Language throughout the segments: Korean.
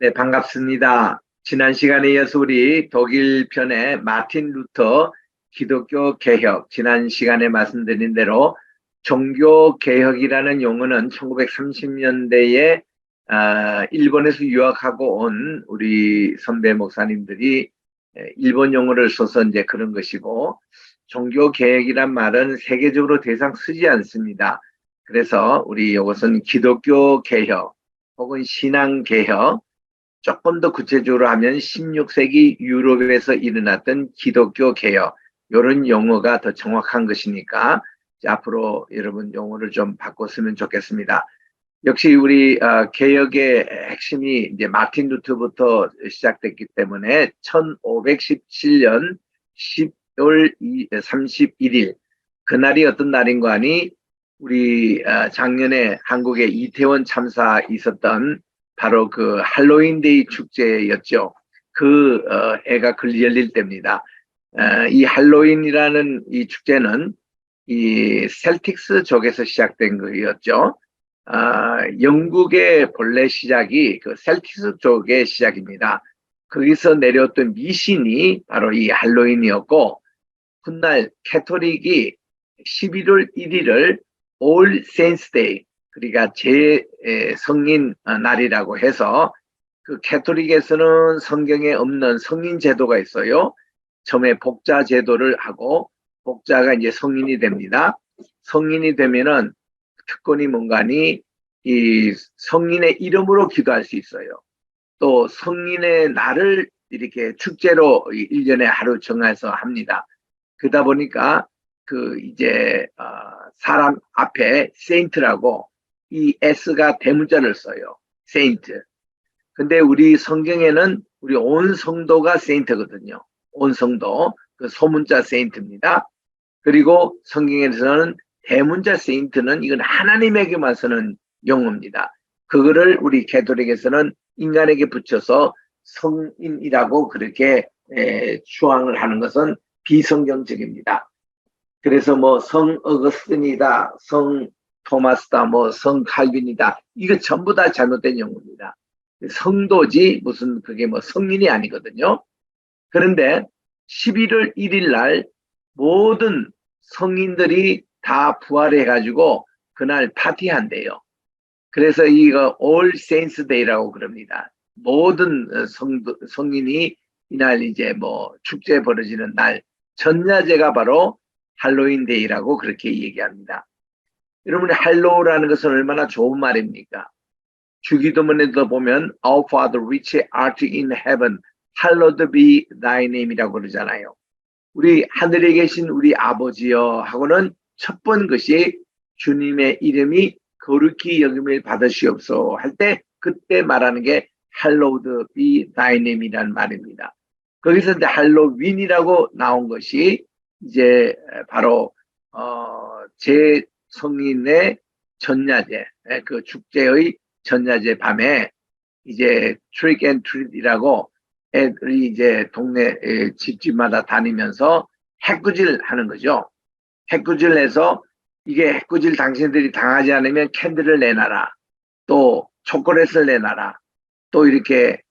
네, 반갑습니다. 지난 시간에 이어서 우리 독일 편의 마틴 루터 기독교 개혁, 지난 시간에 말씀드린 대로 종교 개혁이라는 용어는 1930년대에 일본에서 유학하고 온 우리 선배 목사님들이 일본 용어를 써서 이제 그런 것이고, 종교 개혁이란 말은 세계적으로 더 이상 쓰지 않습니다. 그래서 우리 이것은 기독교 개혁 혹은 신앙 개혁, 조금 더 구체적으로 하면 16세기 유럽에서 일어났던 기독교 개혁, 이런 용어가 더 정확한 것이니까 앞으로 여러분 용어를 좀 바꿨으면 좋겠습니다. 역시 우리 개혁의 핵심이 이제 마틴 루터부터 시작됐기 때문에 1517년 10월 31일 그날이 어떤 날인고 하니, 우리 작년에 한국에 이태원 참사 있었던 바로 그 할로윈데이 축제였죠. 그 애가 열릴 때입니다. 이 할로윈이라는 이 축제는 이 셀틱스 쪽에서 시작된 거였죠. 영국의 본래 시작이 그 셀틱스 쪽의 시작입니다. 거기서 내려왔던 미신이 바로 이 할로윈이었고, 훗날 캐토릭이 11월 1일을 All Saints Day, 그러니까 제 성인 날이라고 해서, 그 캐토릭에서는 성경에 없는 성인 제도가 있어요. 처음에 복자 제도를 하고, 복자가 이제 성인이 됩니다. 성인이 되면은 특권이 뭔가니, 이 성인의 이름으로 기도할 수 있어요. 또 성인의 날을 이렇게 축제로 1년에 하루 정해서 합니다. 그러다 보니까 그 이제 사람 앞에 세인트라고 이 S가 대문자를 써요. 세인트. 근데 우리 성경에는 우리 온 성도가 세인트거든요. 온 성도. 그 소문자 세인트입니다. 그리고 성경에서는 대문자 세인트는 이건 하나님에게만 쓰는 용어입니다. 그거를 우리 가톨릭에서는 인간에게 붙여서 성인이라고 그렇게 추앙을 하는 것은 비성경적입니다. 그래서 뭐 성 어거스틴이다, 성 토마스다, 뭐 성 칼빈이다, 이거 전부 다 잘못된 용어입니다. 성도지 무슨 그게 뭐 성인이 아니거든요. 그런데 11월 1일 날 모든 성인들이 다 부활해가지고 그날 파티한대요. 그래서 이거 All Saints Day라고 그럽니다. 모든 성인이 이날 이제 뭐 축제 벌어지는 날, 전야제가 바로 할로윈 데이라고 그렇게 얘기합니다. 여러분, 할로우라는 것은 얼마나 좋은 말입니까? 주기도문에도 보면 Our Father which art in heaven, hallowed be thy name이라고 그러잖아요. 우리 하늘에 계신 우리 아버지여 하고는 첫 번 것이 주님의 이름이 거룩히 여김을 받으시옵소서 할 때, 그때 말하는 게 hallowed be thy name이라는 말입니다. 거기서 이제 할로윈이라고 나온 것이 이제 바로 제 성인의 전야제, 그 축제의 전야제 밤에 이제 트릭 앤 트릿이라고 애들이 이제 동네 집집마다 다니면서 해꾸질 하는 거죠. 해꾸질 해서, 이게 해꾸질 당신들이 당하지 않으면 캔들을 내놔라, 또 초콜릿을 내놔라, 또 이렇게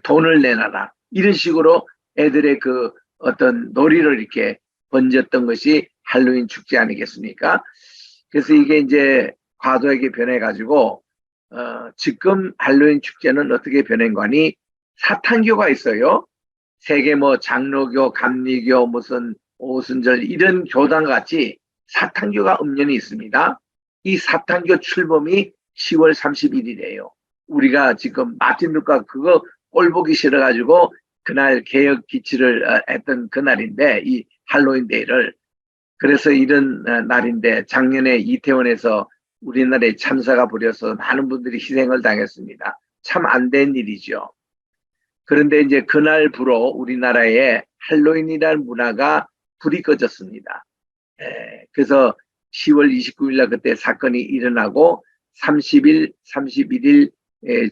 돈을 내놔라, 이런 식으로 애들의 그 어떤 놀이를 이렇게 번졌던 것이 할로윈 축제 아니겠습니까? 그래서 이게 이제 과도하게 변해가지고 지금 할로윈 축제는 어떻게 변한 거니, 사탄교가 있어요. 세계 뭐 장로교, 감리교, 무슨 오순절 이런 교단 같이 사탄교가 엄연히 있습니다. 이 사탄교 출범이 10월 31일이에요. 우리가 지금 마틴 루터가 그거 꼴 보기 싫어가지고 그날 개혁 기치를 했던 그날인데, 이 할로윈 데이를. 그래서 이런 날인데 작년에 이태원에서 우리나라에 참사가 벌여서 많은 분들이 희생을 당했습니다. 참 안 된 일이죠. 그런데 이제 그날부로 우리나라에 할로윈이라는 문화가 불이 꺼졌습니다. 그래서 10월 29일 날 그때 사건이 일어나고 30일, 31일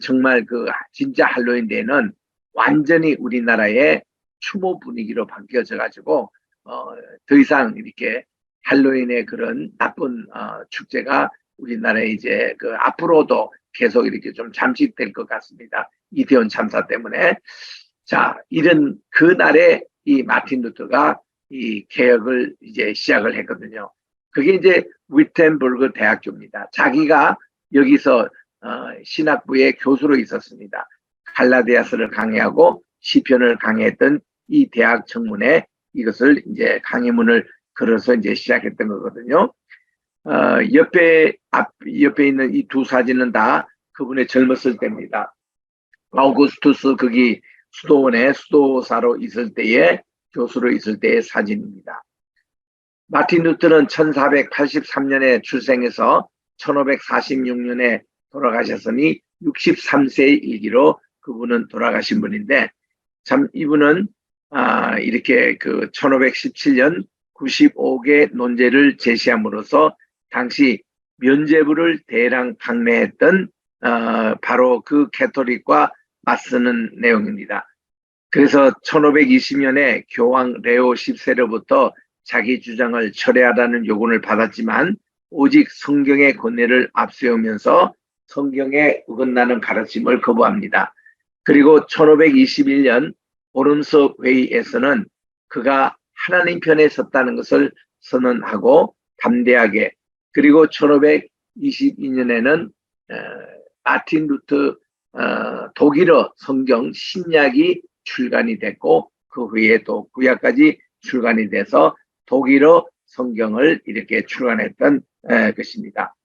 정말 그 진짜 할로윈 데이는 완전히 우리나라의 추모 분위기로 바뀌어져 가지고 더 이상 이렇게 할로윈의 그런 나쁜 축제가 우리나라에 이제 그 앞으로도 계속 이렇게 좀 잠식될 것 같습니다. 이태원 참사 때문에. 자, 이런 그날에 이 마틴 루터가 이 개혁을 이제 시작을 했거든요. 그게 이제 위텐버그 대학교입니다. 자기가 여기서 신학부의 교수로 있었습니다. 갈라디아서를 강의하고 시편을 강의했던 이 대학 청문회 이것을 이제 강의문을 걸어서 이제 시작했던 거거든요. 옆에 있는 이 두 사진은 다 그분의 젊었을 때입니다. 아우구스투스 거기 수도원에 수도사로 있을 때의 교수로 있을 때의 사진입니다. 마틴 루터는 1483년에 출생해서 1546년에 돌아가셨으니 63세의 일기로 그분은 돌아가신 분인데, 참 이분은 이렇게 그 1517년 95개 논제를 제시함으로써 당시 면죄부를 대량 판매했던 바로 그 캐토릭과 맞서는 내용입니다. 그래서 1520년에 교황 레오 10세로부터 자기 주장을 철회하라는 요구를 받았지만 오직 성경의 권위를 앞세우면서 성경에 어긋나는 가르침을 거부합니다. 그리고 1521년 오름스 회의에서는 그가 하나님 편에 섰다는 것을 선언하고 담대하게, 그리고 1522년에는 마틴 루터 독일어 성경 신약이 출간이 됐고 그 후에 또 구약까지 출간이 돼서 독일어 성경을 이렇게 출간했던 것입니다.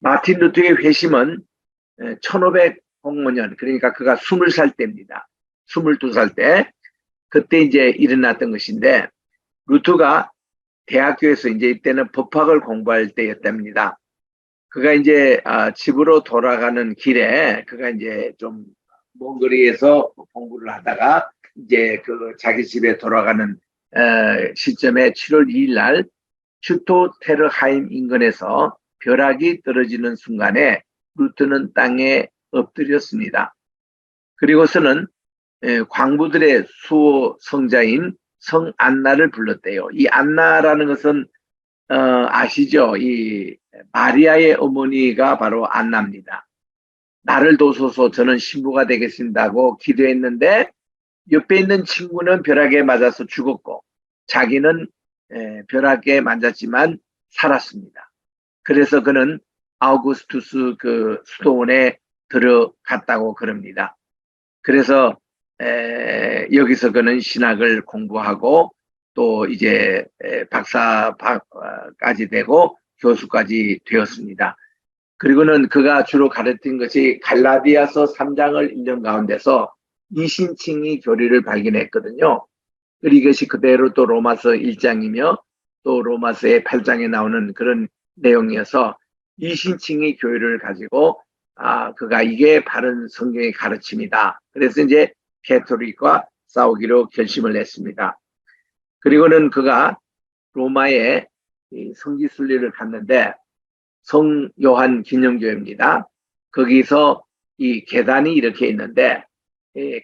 마틴 루터의 회심은 1505년, 그러니까 그가 20살 때입니다. 22살 때 그때 이제 일어났던 것인데, 루터가 대학교에서 이제 이때는 법학을 공부할 때였답니다. 그가 이제 집으로 돌아가는 길에 그가 이제 좀 먼 거리에서 공부를 하다가 이제 그 자기 집에 돌아가는 시점에 7월 2일 날 슈토테르하임 인근에서 벼락이 떨어지는 순간에 루터는 땅에 엎드렸습니다. 그리고서는 광부들의 수호 성자인 성 안나를 불렀대요. 이 안나라는 것은 아시죠? 이 마리아의 어머니가 바로 안나입니다. 나를 도우소서, 저는 신부가 되겠습니다고 기도했는데 옆에 있는 친구는 벼락에 맞아서 죽었고 자기는 벼락에 맞았지만 살았습니다. 그래서 그는 아우구스투스 그 수도원에 들어갔다고 그럽니다. 그래서 여기서 그는 신학을 공부하고 또 이제 박사까지 되고 교수까지 되었습니다. 그리고는 그가 주로 가르친 것이 갈라디아서 3장을 읽는 가운데서 이신칭의 교리를 발견했거든요. 이것이 그대로 또 로마서 1장이며 또 로마서의 8장에 나오는 그런 내용이어서 이신칭의 교리를 가지고 그가 이게 바른 성경의 가르침이다. 그래서 이제 캐토릭과 싸우기로 결심을 했습니다. 그리고는 그가 로마에 성지순례를 갔는데 성 요한 기념교회입니다. 거기서 이 계단이 이렇게 있는데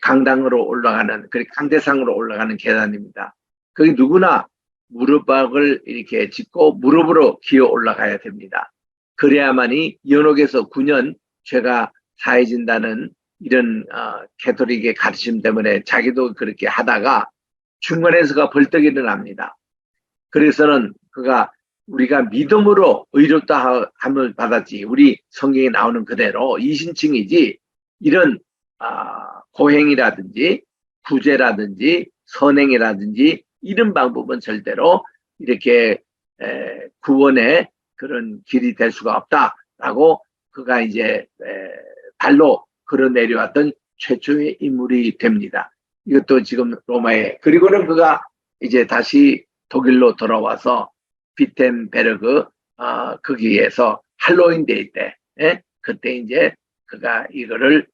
강당으로 올라가는, 강대상으로 올라가는 계단입니다. 거기 누구나 무릎박을 이렇게 짚고 무릎으로 기어 올라가야 됩니다. 그래야만이 연옥에서 9년 죄가 사해진다는 이런 캐토릭의 가르침 때문에 자기도 그렇게 하다가 중간에서가 벌떡 일어납니다. 그래서는 그가 우리가 믿음으로 의롭다 함을 받았지, 우리 성경에 나오는 그대로 이신칭이지 이런 고행이라든지 구제라든지 선행이라든지 이런 방법은 절대로 이렇게 구원의 그런 길이 될 수가 없다라고 그가 이제 발로 걸어내려왔던 최초의 인물이 됩니다. 이것도 지금 로마에. 그리고는 그가 이제 다시 독일로 돌아와서 비텐베르그 거기에서 할로윈 데이 때 그때 이제 그가 이거를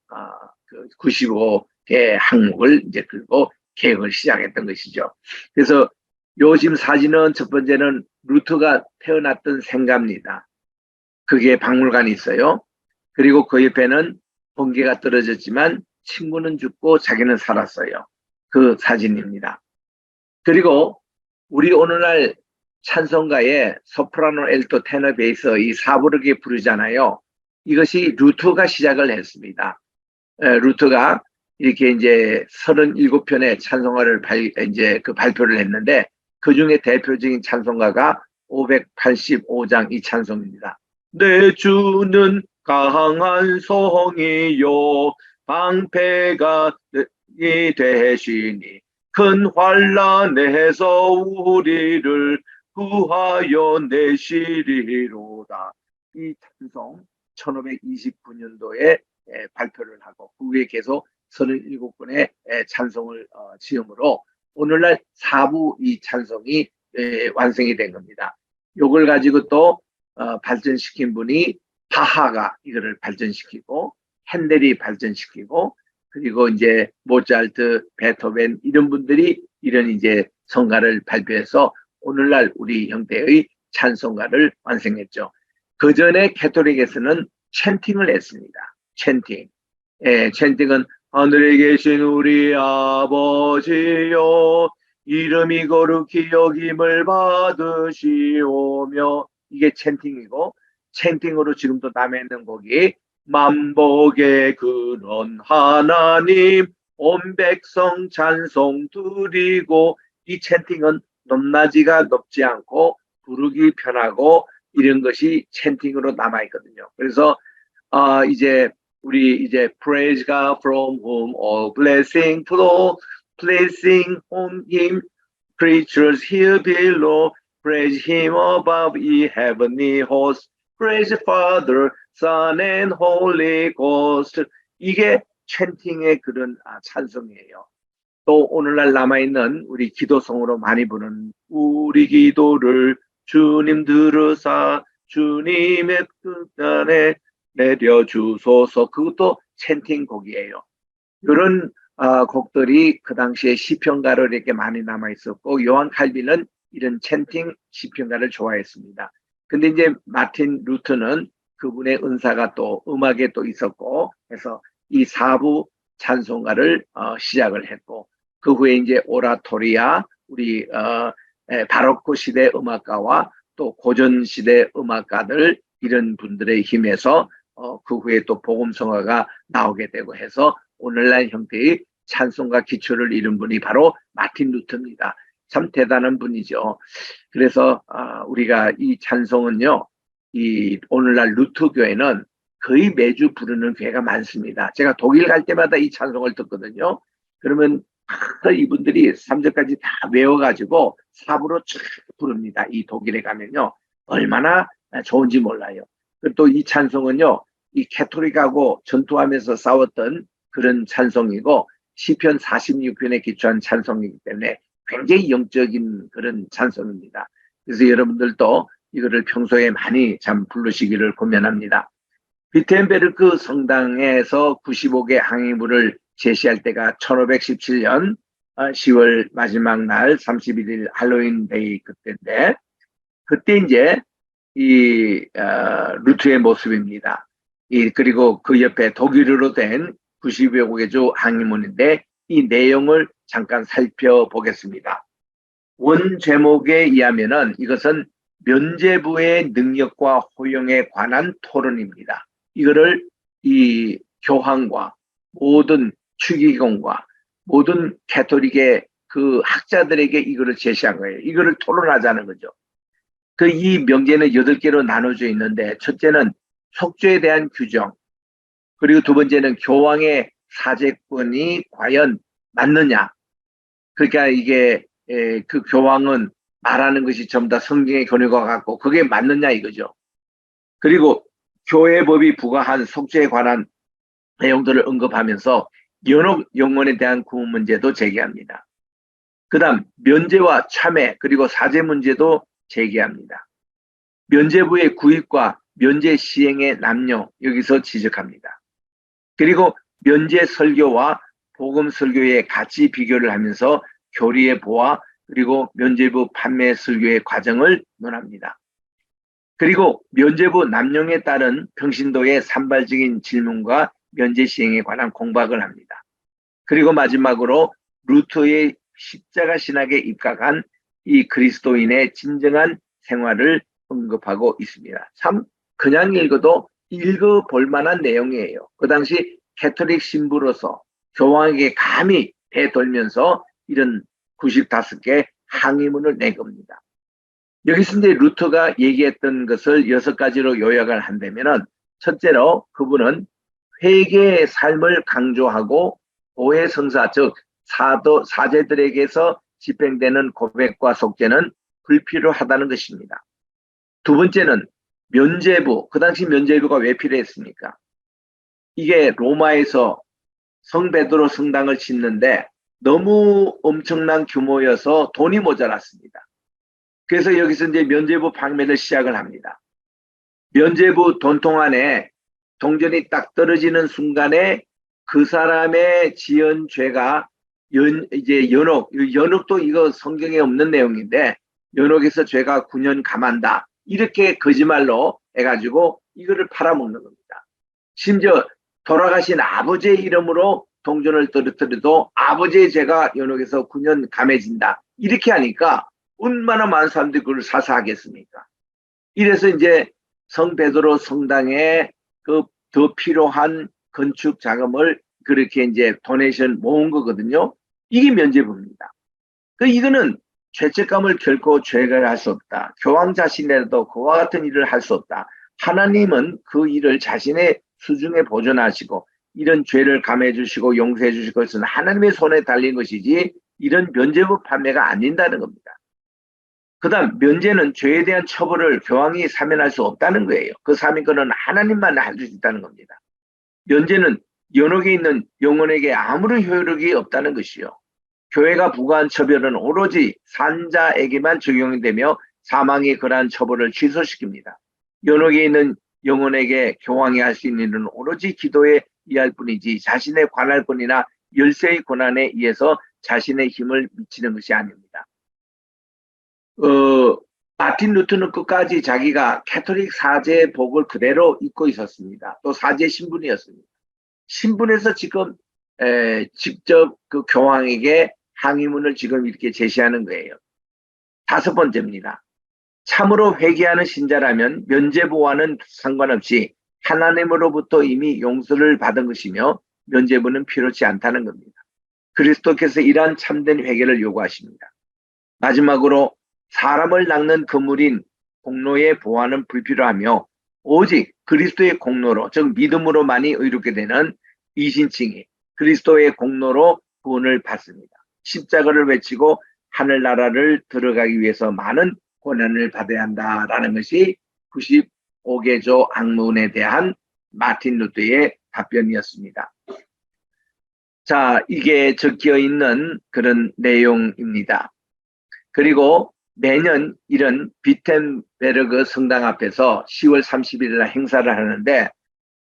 95개 항목을 이제 들고 개혁을 시작했던 것이죠. 그래서 요즘 사진은 첫 번째는 루터가 태어났던 생가입니다. 거기에 박물관이 있어요. 그리고 그 옆에는 번개가 떨어졌지만 친구는 죽고 자기는 살았어요. 그 사진입니다. 그리고 우리 오늘날 찬송가에 소프라노, 엘토, 테너, 베이스 이 4부르기 부르잖아요. 이것이 루터가 시작을 했습니다. 루터가 이렇게 이제 37편의 찬송가를 이제 그 발표를 했는데 그 중에 대표적인 찬송가가 585장 이 찬송입니다. 내 주는 강한 성이요 방패가 되시니 큰 환난에서 우리를 구하여 내시리로다. 이 찬송 1529년도에 발표를 하고 그 후에 계속 37권의 찬송을 지음으로 오늘날 4부 이 찬송이 완성이 된 겁니다. 이걸 가지고 또 발전시킨 분이 바하가 이거를 발전시키고 핸델이 발전시키고 그리고 이제 모차르트, 베토벤 이런 분들이 이런 이제 성가를 발표해서 오늘날 우리 형태의 찬송가를 완성했죠. 그 전에 캐톨릭에서는 찬팅을 했습니다. 찬팅. 찬팅은 하늘에 계신 우리 아버지여 이름이 거룩히 여김을 받으시오며 이게 찬팅이고 찬팅으로 지금도 남아 있는 곡이 만복의 근원 하나님 온 백성 찬송 드리고 이 찬팅은 높낮이가 높지 않고 부르기 편하고 이런 것이 찬팅으로 남아 있거든요. 그래서 이제 우리 이제 praise God from whom all blessing flow, blessing on him creatures here below, praise him above ye heavenly hosts, praise Father, Son and Holy Ghost. 이게 찬팅의 그런 찬송이에요. 또 오늘날 남아있는 우리 기도성으로 많이 부르는 우리 기도를 주님 들으사 주님의 뜻안에 내려주소서 그것도 찬팅 곡이에요. 이런 곡들이 그 당시에 시편가로 이렇게 많이 남아있었고 요한 칼빈은 이런 찬팅 시편가를 좋아했습니다. 근데 이제 마틴 루터는 그분의 은사가 또 음악에 또 있었고 해서 이 4부 찬송가를 시작을 했고 그 후에 이제 오라토리아 우리 바로크 시대 음악가와 또 고전 시대 음악가들 이런 분들의 힘에서 그 후에 또 복음성가가 나오게 되고 해서 오늘날 형태의 찬송가 기초를 이룬 분이 바로 마틴 루터입니다. 참 대단한 분이죠. 그래서 우리가 이 찬송은요, 이 오늘날 루터 교회는 거의 매주 부르는 교회가 많습니다. 제가 독일 갈 때마다 이 찬송을 듣거든요. 그러면 이분들이 3절까지 다 외워가지고 4부로 쫙 부릅니다. 이 독일에 가면요. 얼마나 좋은지 몰라요. 또 이 찬송은요. 이 캐토릭하고 전투하면서 싸웠던 그런 찬송이고 시편 46편에 기초한 찬송이기 때문에 굉장히 영적인 그런 찬송입니다. 그래서 여러분들도 이거를 평소에 많이 참 부르시기를 권면합니다. 비텐베르크 성당에서 95개 항해물을 제시할 때가 1517년 10월 마지막 날 31일 할로윈 데이 그때인데 그때 이제 이 루트의 모습입니다. 그리고 그 옆에 독일어로 된 90여 개의 항해문인데 이 내용을 잠깐 살펴보겠습니다. 원 제목에 의하면은 이것은 면죄부의 능력과 호용에 관한 토론입니다. 이거를 이 교황과 모든 추기경과 모든 캐토릭의 그 학자들에게 이거를 제시한 거예요. 이거를 토론하자는 거죠. 그 이 명제는 8개로 나눠져 있는데 첫째는 속죄에 대한 규정 그리고 두 번째는 교황의 사제권이 과연 맞느냐. 그러니까 이게 그 교황은 말하는 것이 전부 다 성경의 권위와 같고 그게 맞느냐 이거죠. 그리고 교회법이 부과한 속죄에 관한 내용들을 언급하면서 연옥 영혼에 대한 구원 문제도 제기합니다. 그 다음 면죄와 참회 그리고 사죄 문제도 제기합니다. 면죄부의 구입과 면죄 시행의 남용 여기서 지적합니다. 그리고 면죄 설교와 복음 설교의 같이 비교를 하면서 교리의 보화 그리고 면죄부 판매 설교의 과정을 논합니다. 그리고 면죄부 남용에 따른 평신도의 산발적인 질문과 면죄 시행에 관한 공박을 합니다. 그리고 마지막으로 루터의 십자가 신학에 입각한 이 그리스도인의 진정한 생활을 언급하고 있습니다. 참 그냥 읽어도 읽어볼 만한 내용이에요. 그 당시 캐톨릭 신부로서 교황에게 감히 배돌면서 이런 95개 항의문을 낸 겁니다. 여기서 이제 루터가 얘기했던 것을 6가지로 요약을 한다면은, 첫째로 그분은 회개의 삶을 강조하고 오해 성사, 즉 사제들에게서 집행되는 고백과 속죄는 불필요하다는 것입니다. 두 번째는 면죄부, 그 당시 면죄부가 왜 필요했습니까? 이게 로마에서 성 베드로 성당을 짓는데 너무 엄청난 규모여서 돈이 모자랐습니다. 그래서 여기서 이제 면죄부 방면을 시작을 합니다. 면죄부 돈통 안에 동전이 딱 떨어지는 순간에 그 사람의 지은 죄가 이제 연옥도 이거 성경에 없는 내용인데, 연옥에서 죄가 9년 감한다, 이렇게 거짓말로 해가지고 이거를 팔아먹는 겁니다. 심지어 돌아가신 아버지의 이름으로 동전을 떨어뜨려도 아버지의 죄가 연옥에서 9년 감해진다, 이렇게 하니까 얼마나 많은 사람들이 그걸 사서 하겠습니까? 이래서 이제 성 베드로 성당에 그 더 필요한 건축 자금을 그렇게 이제 도네이션 모은 거거든요. 이게 면죄부입니다. 이거는 죄책감을 결코 죄가할 수 없다. 교황 자신이라도 그와 같은 일을 할 수 없다. 하나님은 그 일을 자신의 수중에 보존하시고 이런 죄를 감해 주시고 용서해 주실 것은 하나님의 손에 달린 것이지 이런 면죄부 판매가 안 된다는 겁니다. 그 다음 면죄는 죄에 대한 처벌을 교황이 사면할 수 없다는 거예요. 그 사면권은 하나님만 할 수 있다는 겁니다. 면죄는 연옥에 있는 영혼에게 아무런 효력이 없다는 것이요. 교회가 부과한 처벌은 오로지 산자에게만 적용이 되며 사망이 그러한 처벌을 취소시킵니다. 연옥에 있는 영혼에게 교황이 할 수 있는 일은 오로지 기도에 의할 뿐이지 자신의 관할권이나 열쇠의 권한에 의해서 자신의 힘을 미치는 것이 아닙니다. 마틴 루터는 끝까지 자기가 캐톨릭 사제 복을 그대로 입고 있었습니다. 또 사제 신분이었습니다. 신분에서 지금 직접 그 교황에게 항의문을 지금 이렇게 제시하는 거예요. 5번째입니다. 참으로 회개하는 신자라면 면죄부와는 상관없이 하나님으로부터 이미 용서를 받은 것이며 면죄부는 필요치 않다는 겁니다. 그리스도께서 이러한 참된 회개를 요구하십니다. 마지막으로 사람을 낚는 그물인 공로의 보완은 불필요하며 오직 그리스도의 공로로, 즉 믿음으로만이 의롭게 되는 이신칭이 그리스도의 공로로 구원을 받습니다. 십자가를 외치고 하늘나라를 들어가기 위해서 많은 고난을 받아야 한다라는 것이 95개조 학문에 대한 마틴 루터의 답변이었습니다. 자, 이게 적혀 있는 그런 내용입니다. 그리고 매년 이런 비텐베르그 성당 앞에서 10월 30일에 행사를 하는데,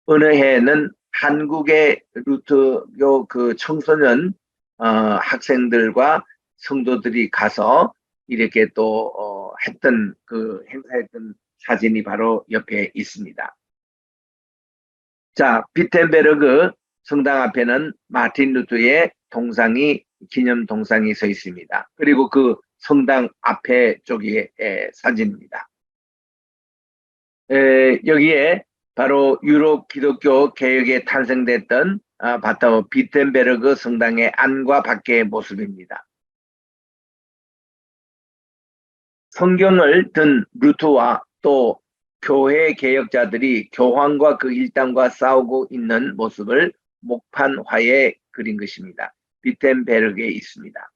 어느 해에는 한국의 루터교 그 청소년 학생들과 성도들이 가서 이렇게 또 했던 그 행사했던 사진이 바로 옆에 있습니다. 자, 비텐베르그 성당 앞에는 마틴 루터의 동상이, 기념 동상이 서 있습니다. 그리고 그 성당 앞에 쪽이 사진입니다. 여기에 바로 유럽 기독교 개혁에 탄생됐던 바로 비텐베르그 성당의 안과 밖의 모습입니다. 성경을 든 루터와 또 교회 개혁자들이 교황과 그 일당과 싸우고 있는 모습을 목판화에 그린 것입니다. 비텐베르그에 있습니다.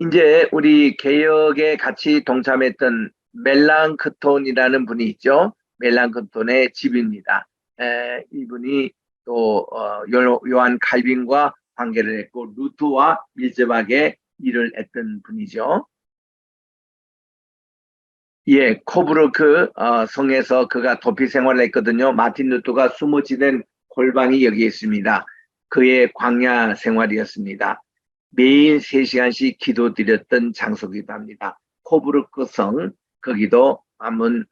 이제 우리 개혁에 같이 동참했던 멜랑크톤이라는 분이 있죠. 멜랑크톤의 집입니다. 이분이 또 요한 칼빈과 관계를 했고 루터와 밀접하게 일을 했던 분이죠. 예, 코브르크 성에서 그가 도피 생활을 했거든요. 마틴 루터가 숨어 지낸 골방이 여기 있습니다. 그의 광야 생활이었습니다. 매일 3시간씩 기도드렸던 장소기도 합니다. 코브르크 성, 거기도 한번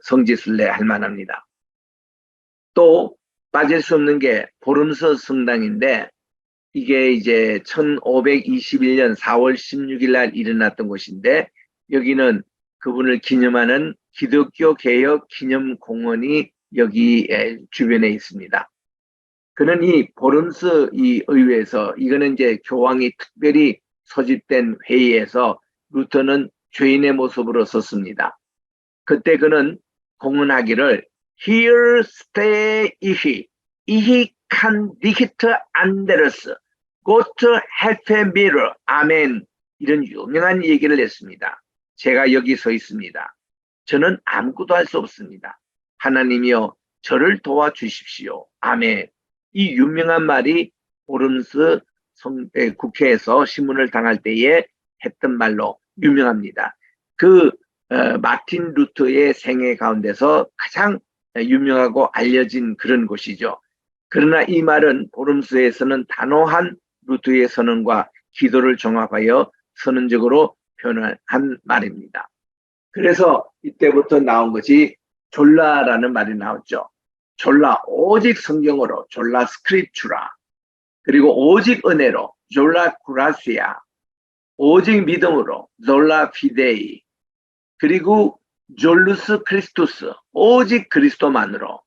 성지순례 할 만합니다. 또 빠질 수 없는 게 보름서 성당인데, 이게 이제 1521년 4월 16일 날 일어났던 곳인데, 여기는 그분을 기념하는 기독교 개혁 기념 공원이 여기 주변에 있습니다. 그는 이 보름스 이 의회에서, 이거는 이제 교황이 특별히 소집된 회의에서 루터는 죄인의 모습으로 섰습니다. 그때 그는 공언하기를 Hier stehe ich kann nicht anders. Gott helfe mir. 아멘. 이런 유명한 얘기를 했습니다. 제가 여기 서 있습니다. 저는 아무것도 할 수 없습니다. 하나님이여 저를 도와주십시오. 아멘. 이 유명한 말이 오름스 국회에서 신문을 당할 때에 했던 말로 유명합니다. 그 마틴 루터의 생애 가운데서 가장 유명하고 알려진 그런 곳이죠. 그러나 이 말은 오름스에서는 단호한 루터의 선언과 기도를 종합하여 선언적으로 표현한 말입니다. 그래서 이때부터 나온 것이 졸라라는 말이 나왔죠. 졸라, 오직 성경으로, 졸라 스크립추라. 그리고 오직 은혜로, 졸라 구라시아. 오직 믿음으로, 졸라 피데이. 그리고 졸루스 크리스투스, 오직 그리스도만으로.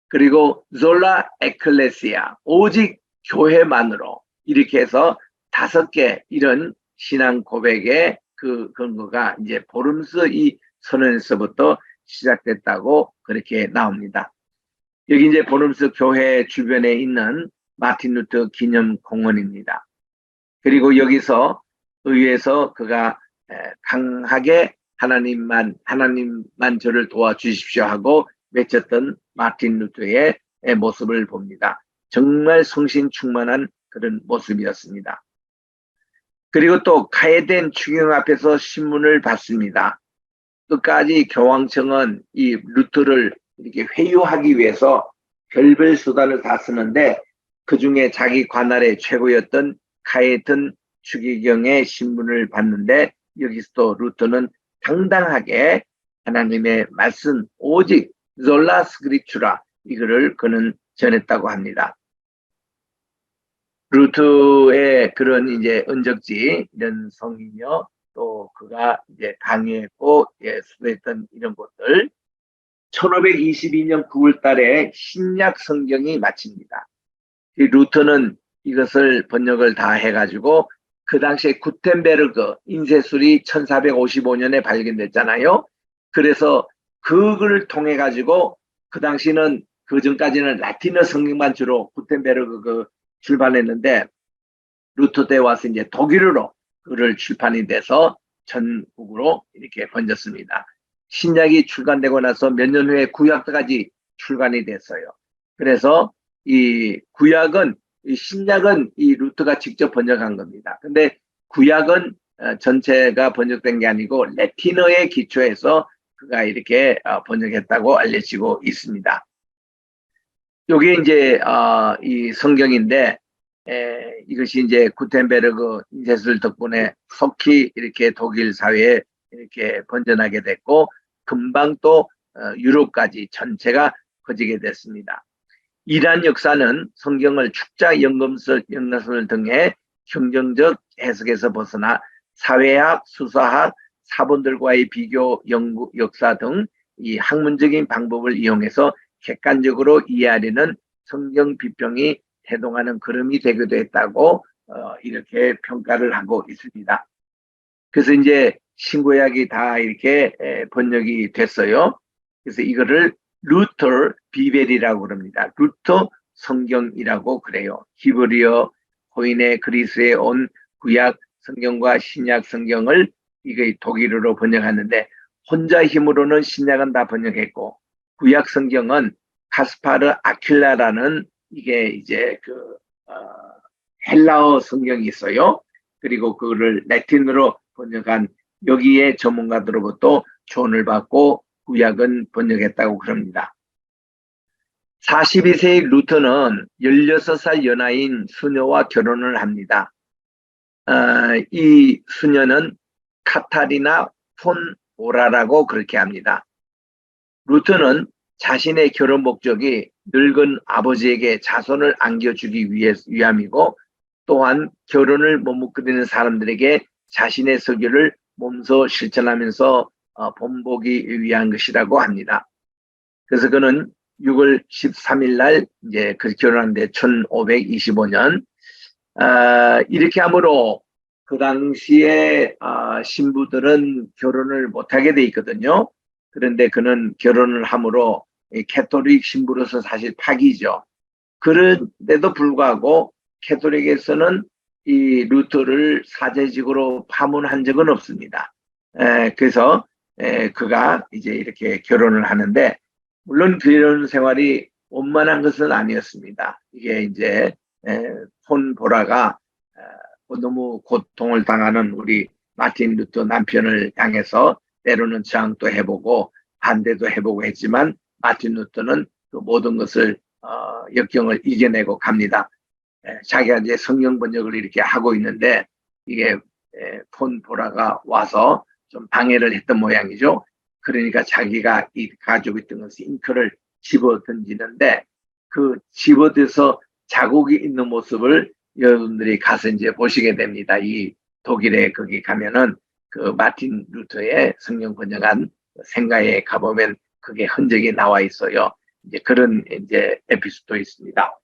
그리고 졸라 에클레시아, 오직 교회만으로. 이렇게 해서 5개 이런 신앙 고백의 그 근거가 이제 보름스 이 선언에서부터 시작됐다고 그렇게 나옵니다. 여기 이제 보름스 교회 주변에 있는 마틴 루터 기념 공원입니다. 그리고 여기서 의회에서 그가 강하게 하나님만 저를 도와주십시오 하고 외쳤던 마틴 루터의 모습을 봅니다. 정말 성신 충만한 그런 모습이었습니다. 그리고 또 가해된 추경 앞에서 신문을 받습니다. 끝까지 교황청은 이 루터를 이렇게 회유하기 위해서 별별 수단을 다 쓰는데, 그 중에 자기 관할의 최고였던 가해튼 추기경의 신문을 받는데, 여기서도 루터는 당당하게 하나님의 말씀, 오직 졸라 스크립추라, 이거를 그는 전했다고 합니다. 루터의 그런 이제 은적지, 이런 성이며, 또 그가 이제 강의했고 수도했던 이런 곳들, 1522년 9월 달에 신약 성경이 마칩니다. 루터는 이것을 번역을 다 해가지고, 그 당시에 구텐베르그 인쇄술이 1455년에 발견됐잖아요. 그래서 그걸 통해 가지고, 그 당시는 그 전까지는 라틴어 성경만 주로 구텐베르그 출판했는데, 루터 때 와서 이제 독일어로 그를 출판이 돼서 전국으로 이렇게 번졌습니다. 신약이 출간되고 나서 몇 년 후에 구약까지 출간이 됐어요. 그래서 이 구약은, 이 신약은 이 루터가 직접 번역한 겁니다. 근데 구약은 전체가 번역된 게 아니고 라틴어에 기초해서 그가 이렇게 번역했다고 알려지고 있습니다. 요게 이제 이 성경인데, 이것이 이제 구텐베르그 인쇄술 덕분에 속히 이렇게 독일 사회에 이렇게 번져나게 됐고, 금방 또 유럽까지 전체가 퍼지게 됐습니다. 이러한 역사는 성경을 축자 연금설 등의 경정적 해석에서 벗어나 사회학, 수사학, 사본들과의 비교 연구 역사 등 이 학문적인 방법을 이용해서 객관적으로 이해하려는 성경 비평이 태동하는 걸음이 되기도 했다고 이렇게 평가를 하고 있습니다. 그래서 이제 신구약이 다 이렇게 번역이 됐어요. 그래서 이거를 루터 비벨이라고 그럽니다. 루터 성경이라고 그래요. 히브리어, 고인의 그리스에 온 구약 성경과 신약 성경을 이게 독일어로 번역하는데, 혼자 힘으로는 신약은 다 번역했고, 구약 성경은 카스파르 아킬라라는 이게 이제 헬라어 성경이 있어요. 그리고 그거를 라틴어로 번역한, 여기에 전문가들로부터 조언을 받고 구약은 번역했다고 그럽니다. 42세의 루터는 16살 연하인 수녀와 결혼을 합니다. 이 수녀는 카타리나 폰 오라라고 그렇게 합니다. 루터는 자신의 결혼 목적이 늙은 아버지에게 자손을 안겨주기 위함이고, 또한 결혼을 머뭇거리는 사람들에게 자신의 설교를 몸소 실천하면서 본보기 위한 것이라고 합니다. 그래서 그는 6월 13일 날 이제 그 결혼한데 1525년 이렇게 함으로 그 당시에 신부들은 결혼을 못하게 돼 있거든요. 그런데 그는 결혼을 함으로 캐톨릭 신부로서 사실 파기죠. 그런데도 불구하고 캐톨릭에서는 이 루터를 사제직으로 파문한 적은 없습니다. 그래서 그가 이제 이렇게 결혼을 하는데 물론 결혼 생활이 원만한 것은 아니었습니다. 이게 이제 폰 보라가 너무 고통을 당하는 우리 마틴 루터 남편을 향해서 때로는 저항도 해보고 반대도 해보고 했지만 마틴 루터는 그 모든 것을 역경을 이겨내고 갑니다. 자기가 이제 성경 번역을 이렇게 하고 있는데 이게 폰 보라가 와서 좀 방해를 했던 모양이죠. 그러니까 자기가 가지고 있던 것을 잉크를 집어 던지는데 그 집어들서 자국이 있는 모습을 여러분들이 가서 이제 보시게 됩니다. 이 독일에 거기 가면은 그 마틴 루터의 성경 번역한 생가에 가보면 그게 흔적이 나와 있어요. 이제 그런 이제 에피소드 있습니다.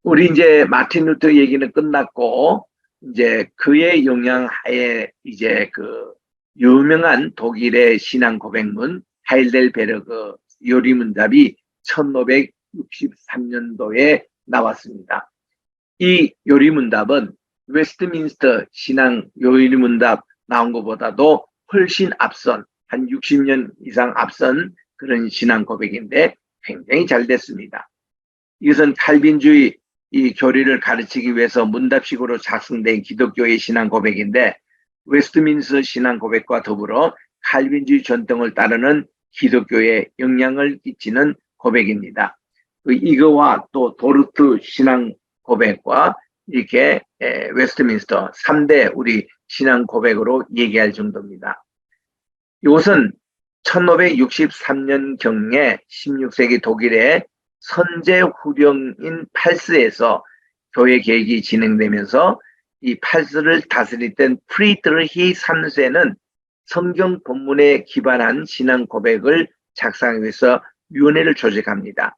우리 이제 마틴 루터 얘기는 끝났고 이제 그의 영향하에 이제 그 유명한 독일의 신앙 고백문 하이델베르그 요리문답이 1563년도에 나왔습니다. 이 요리문답은 웨스트민스터 신앙 요리문답 나온 것보다도 훨씬 앞선 한 60년 이상 앞선 그런 신앙 고백인데 굉장히 잘 됐습니다. 이것은 칼빈주의 이 교리를 가르치기 위해서 문답식으로 작성된 기독교의 신앙 고백인데 웨스트민스터 신앙 고백과 더불어 칼빈주의 전통을 따르는 기독교에 영향을 끼치는 고백입니다. 이거와 또 도르트 신앙 고백과 이렇게 웨스트민스터 3대 우리 신앙 고백으로 얘기할 정도입니다. 이것은 1563년경에 16세기 독일의 선제 후령인 팔스에서 교회 개혁이 진행되면서 이 팔스를 다스리던 프리드리히 3세는 성경 본문에 기반한 신앙 고백을 작성하기 위해서 위원회를 조직합니다.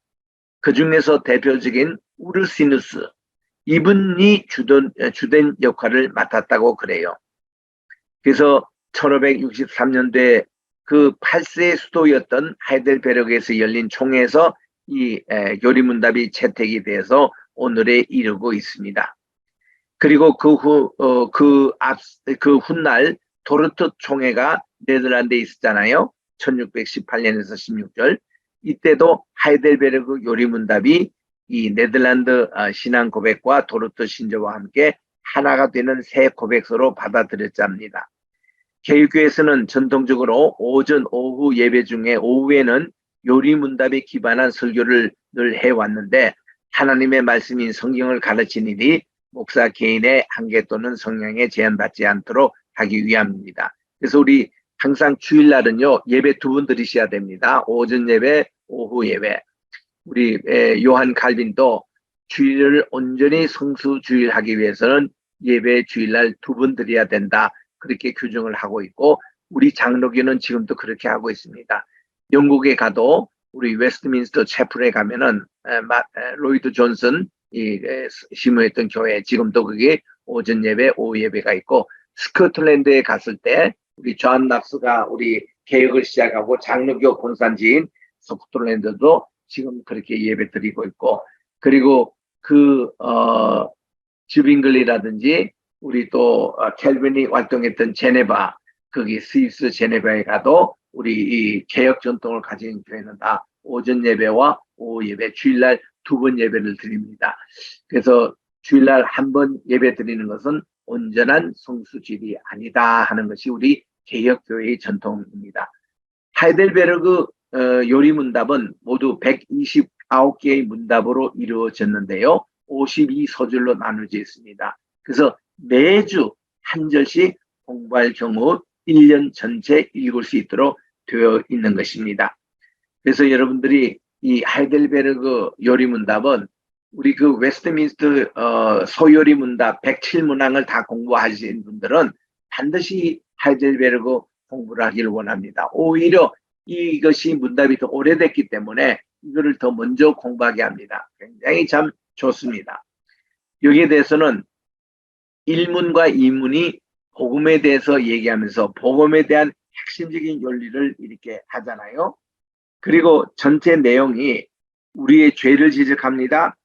그 중에서 대표적인 우르시누스 이분이 주된 역할을 맡았다고 그래요. 그래서 1563년도에 그 팔스의 수도였던 하이델베르크에서 열린 총회에서 이 요리문답이 채택이 돼서 오늘에 이르고 있습니다. 그리고 그 훗날 도르트 총회가 네덜란드에 있었잖아요. 1618년에서 16절. 이때도 하이델베르크 요리문답이 이 네덜란드 신앙 고백과 도르트 신조와 함께 하나가 되는 새 고백서로 받아들였답니다. 개혁교회에서는 전통적으로 오전, 오후 예배 중에 오후에는 요리문답에 기반한 설교를 늘 해왔는데 하나님의 말씀인 성경을 가르치는 일이 목사 개인의 한계 또는 성향에 제한받지 않도록 하기 위함입니다. 그래서 우리 항상 주일날은요 예배 2번 드리셔야 됩니다. 오전 예배, 오후 예배. 우리 요한 칼빈도 주일을 온전히 성수주일하기 위해서는 예배 주일날 2번 드려야 된다. 그렇게 규정을 하고 있고 우리 장로교는 지금도 그렇게 하고 있습니다. 영국에 가도 우리 웨스트민스터 채플에 가면은 로이드 존슨 심무했던 교회 지금도 그게 오전 예배, 오후 예배가 있고 스코틀랜드에 갔을 때 우리 존 낙스가 우리 개혁을 시작하고 장로교 본산지인 스코틀랜드도 지금 그렇게 예배 드리고 있고 그리고 주빙글리라든지 우리 또 켈빈이 활동했던 제네바 거기 스위스 제네바에 가도 우리 이 개혁 전통을 가진 교회는 다 오전 예배와 오후 예배 주일날 2번 예배를 드립니다. 그래서 주일날 1번 예배 드리는 것은 온전한 성수질이 아니다 하는 것이 우리 개혁교회의 전통입니다. 하이델베르크 요리문답은 모두 129개의 문답으로 이루어졌는데요. 52서술로 나누어져 있습니다. 그래서 매주 한 절씩 공부할 경우 1년 전체 읽을 수 있도록 되어 있는 것입니다. 그래서 여러분들이 이 하이델베르크 요리문답은 우리 그 웨스트민스터 소요리문답 107문항을 다 공부하신 분들은 반드시 하이델베르크 공부를 하기를 원합니다. 오히려 이것이 문답이 더 오래됐기 때문에 이거를 더 먼저 공부하게 합니다. 굉장히 참 좋습니다. 여기에 대해서는 1문과 2문이 복음에 대해서 얘기하면서 복음에 대한 핵심적인 원리를 이렇게 하잖아요. 그리고 전체 내용이 우리의 죄를 지적합니다.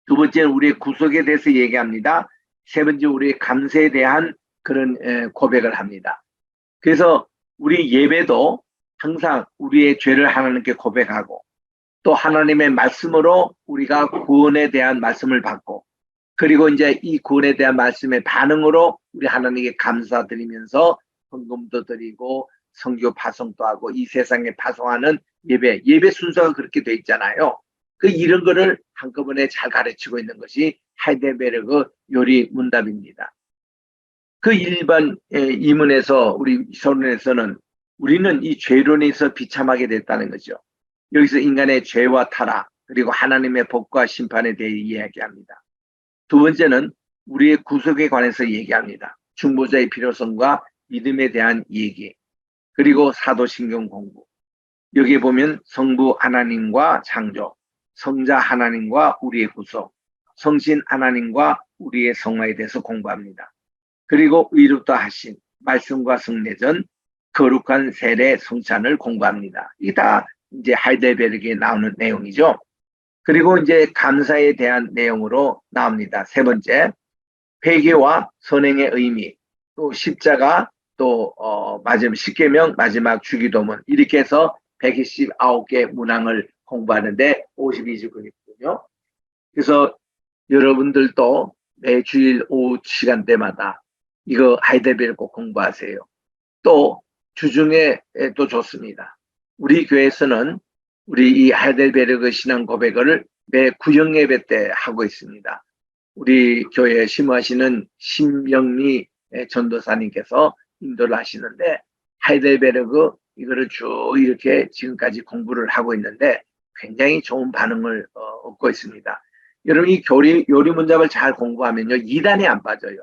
두 번째는 우리의 구속에 대해서 얘기합니다. 세 번째 우리의 감사에 대한 그런 고백을 합니다. 그래서 우리 예배도 항상 우리의 죄를 하나님께 고백하고 또 하나님의 말씀으로 우리가 구원에 대한 말씀을 받고 그리고 이제 이 구원에 대한 말씀의 반응으로 우리 하나님께 감사드리면서 헌금도 드리고 선교 파송도 하고 이 세상에 파송하는 예배 순서가 그렇게 돼 있잖아요. 이런 거를 한꺼번에 잘 가르치고 있는 것이 하이델베르그 요리 문답입니다. 일반 이문에서 우리 서론에서는 우리는 이 죄론에서 비참하게 됐다는 거죠. 여기서 인간의 죄와 타락 그리고 하나님의 복과 심판에 대해 이야기합니다. 두 번째는 우리의 구속에 관해서 얘기합니다. 중보자의 필요성과 믿음에 대한 얘기 그리고 사도신경 공부. 여기에 보면 성부 하나님과 창조, 성자 하나님과 우리의 구속, 성신 하나님과 우리의 성화에 대해서 공부합니다. 그리고 의롭다 하신 말씀과 성례전, 거룩한 세례 성찬을 공부합니다. 이게 다 이제 하이델베르크에 나오는 내용이죠. 그리고 이제 감사에 대한 내용으로 나옵니다. 세 번째, 회개와 선행의 의미, 또 십자가, 또 마지막 십계명, 마지막 주기도문 이렇게 해서 129개 문항을 공부하는데 52주거든요. 그래서 여러분들도 매주일 오후 시간대마다 이거 하이델베르크 꼭 공부하세요. 또 주중에 또 좋습니다. 우리 교회에서는 우리 이 하이델베르크 신앙 고백을 매 구역 예배 때 하고 있습니다. 우리 교회 심호하시는 신명리 전도사님께서 인도를 하시는데 하이델베르크 이거를 쭉 이렇게 지금까지 공부를 하고 있는데 굉장히 좋은 반응을 얻고 있습니다. 여러분 이 요리 문답을 잘 공부하면요 이단에 안 빠져요.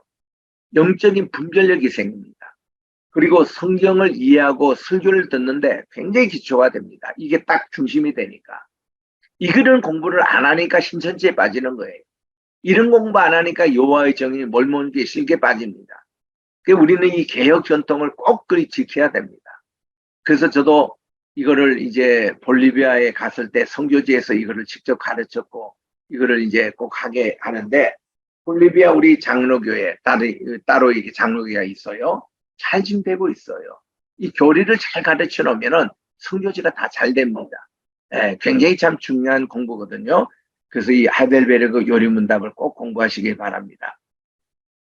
영적인 분별력이 생깁니다. 그리고 성경을 이해하고 설교를 듣는데 굉장히 기초가 됩니다. 이게 딱 중심이 되니까. 이런 공부를 안 하니까 신천지에 빠지는 거예요. 이런 공부 안 하니까 여호와의 정의 몰몬게 실게 빠집니다. 그래서 우리는 이 개혁 전통을 꼭 그리 지켜야 됩니다. 그래서 저도 이거를 이제 볼리비아에 갔을 때 선교지에서 이거를 직접 가르쳤고 이거를 이제 꼭 하게 하는데 볼리비아 우리 장로교회 따로 이게 장로교회가 있어요. 잘 지금 되고 있어요. 이 교리를 잘 가르쳐 놓으면은 선교지가 다 잘 됩니다. 굉장히 참 중요한 공부거든요. 그래서 이 하이델베르크 요리 문답을 꼭 공부하시길 바랍니다.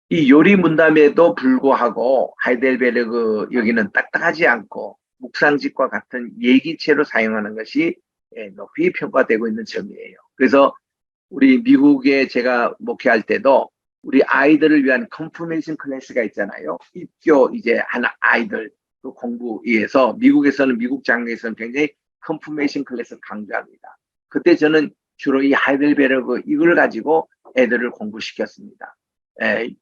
이 요리 문답에도 불구하고 하이델베르크 여기는 딱딱하지 않고 묵상집과 같은 예기체로 사용하는 것이 높이 평가되고 있는 점이에요. 그래서 우리 미국에 제가 목회할 때도 우리 아이들을 위한 컨퍼메이션 클래스가 있잖아요. 입교 이제 하나 아이들 그 공부위해서 미국에서는 미국 장르에서는 굉장히 컨퍼메이션 클래스 강조합니다. 그때 저는 주로 이 하이델베르크 이걸 가지고 애들을 공부시켰습니다.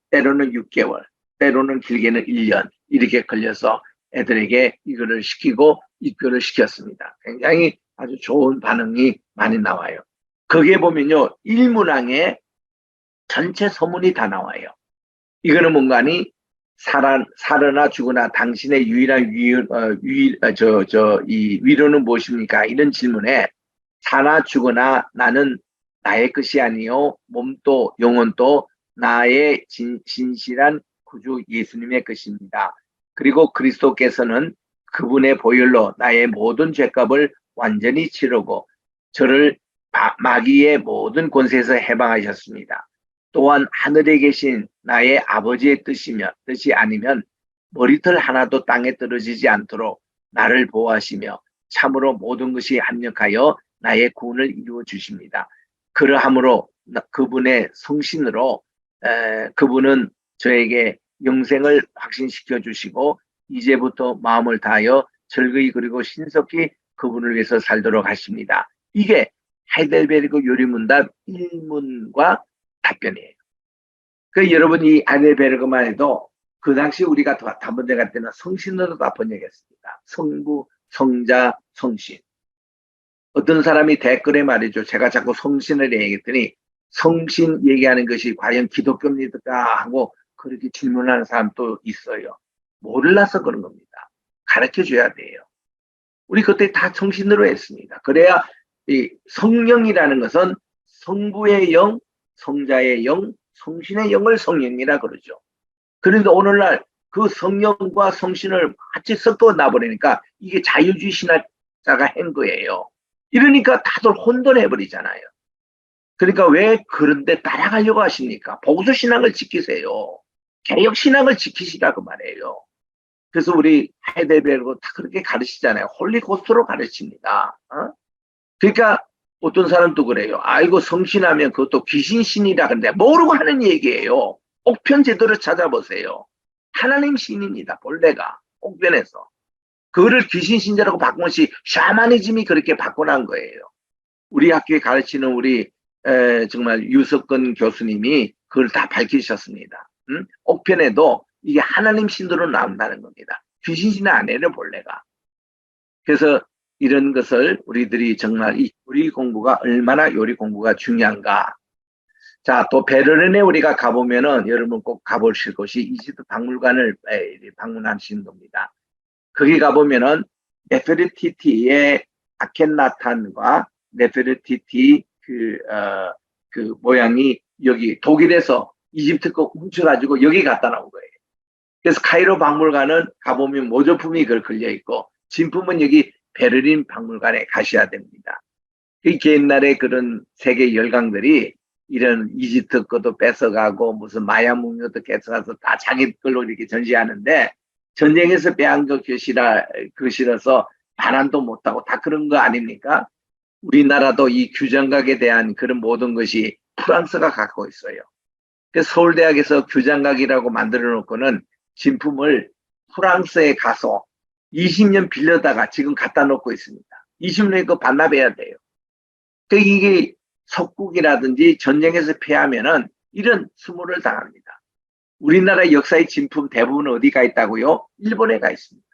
때로는 6개월, 때로는 길게는 1년 이렇게 걸려서 애들에게 이거를 시키고 입교를 시켰습니다. 굉장히 아주 좋은 반응이 많이 나와요. 거기에 보면요. 1문항에 전체 서문이 다 나와요. 이거는 뭔가니 살아나 죽으나 당신의 유일한 위로는 무엇입니까? 이런 질문에 사나 죽으나 나는 나의 것이 아니요 몸도 영혼도 나의 진실한 구주 예수님의 것입니다. 그리고 그리스도께서는 그분의 보혈로 나의 모든 죄값을 완전히 치르고 저를 마귀의 모든 권세에서 해방하셨습니다. 또한 하늘에 계신 나의 아버지의 뜻이 아니면 머리털 하나도 땅에 떨어지지 않도록 나를 보호하시며 참으로 모든 것이 합력하여 나의 구원을 이루어 주십니다. 그러함으로 그분의 성신으로 그분은 저에게 영생을 확신시켜 주시고 이제부터 마음을 다하여 즐거이 그리고 신속히 그분을 위해서 살도록 하십니다. 이게 하이델베르크 요리문답 1문과 답변이에요. 여러분 이 하이델베르크만 해도 그 당시 우리가 다 번역할 때는 성신으로 다 번역했습니다. 성부, 성자, 성신. 어떤 사람이 댓글에 말이죠. 제가 자꾸 성신을 얘기했더니 성신 얘기하는 것이 과연 기독교입니까? 하고 그렇게 질문하는 사람도 있어요. 몰라서 그런 겁니다. 가르쳐 줘야 돼요. 우리 그때 다 성신으로 했습니다. 그래야 이 성령이라는 것은 성부의 영, 성자의 영, 성신의 영을 성령이라 그러죠. 그런데 오늘날 그 성령과 성신을 같이 섞어 놔버리니까 이게 자유주의 신학자가 한 거예요. 이러니까 다들 혼돈해버리잖아요. 그러니까 왜 그런데 따라가려고 하십니까? 보수 신앙을 지키세요. 개혁 신앙을 지키시라 그 말이에요. 그래서 우리 하이델베르그 다 그렇게 가르치잖아요. 홀리고스트로 가르칩니다. 그러니까 어떤 사람도 그래요. 아이고 성신하면 그것도 귀신신이라 그러는데 모르고 하는 얘기예요. 옥편 제도를 찾아보세요. 하나님 신입니다. 본래가 옥편에서. 그거를 귀신신자라고 바꾼 것이 샤머니즘이 그렇게 바꿔난 거예요. 우리 학교에 가르치는 우리 정말 유석근 교수님이 그걸 다 밝히셨습니다. 옥편에도 이게 하나님 신도로 나온다는 겁니다. 귀신신은 아니에요, 본래가. 그래서 이런 것을 우리들이 정말 요리 공부가 얼마나 요리 공부가 중요한가. 자, 또 베를린에 우리가 가보면은 여러분 꼭 가보실 곳이 이집트 박물관을 방문하시는 겁니다. 거기 가보면은 네페르티티의 아켄나탄과 네페르티티 그 모양이 여기 독일에서 이집트 거 훔쳐가지고 여기 갖다 놓은 거예요. 그래서 카이로 박물관은 가보면 모조품이 그걸 걸려 있고 진품은 여기 베를린 박물관에 가셔야 됩니다. 그 옛날에 그런 세계 열강들이 이런 이집트 것도 뺏어가고 무슨 마야 문명도 뺏어가서 다 자기 걸로 이렇게 전시하는데 전쟁에서 빼앗은 것이라서 반환도 못하고 다 그런 거 아닙니까? 우리나라도 이 규장각에 대한 그런 모든 것이 프랑스가 갖고 있어요. 그래서 서울대학에서 규장각이라고 만들어 놓고는 진품을 프랑스에 가서 20년 빌려다가 지금 갖다 놓고 있습니다. 20년에 그거 반납해야 돼요. 그러니까 이게 석국이라든지 전쟁에서 패하면은 이런 수모를 당합니다. 우리나라 역사의 진품 대부분 어디가 있다고요? 일본에 가 있습니다.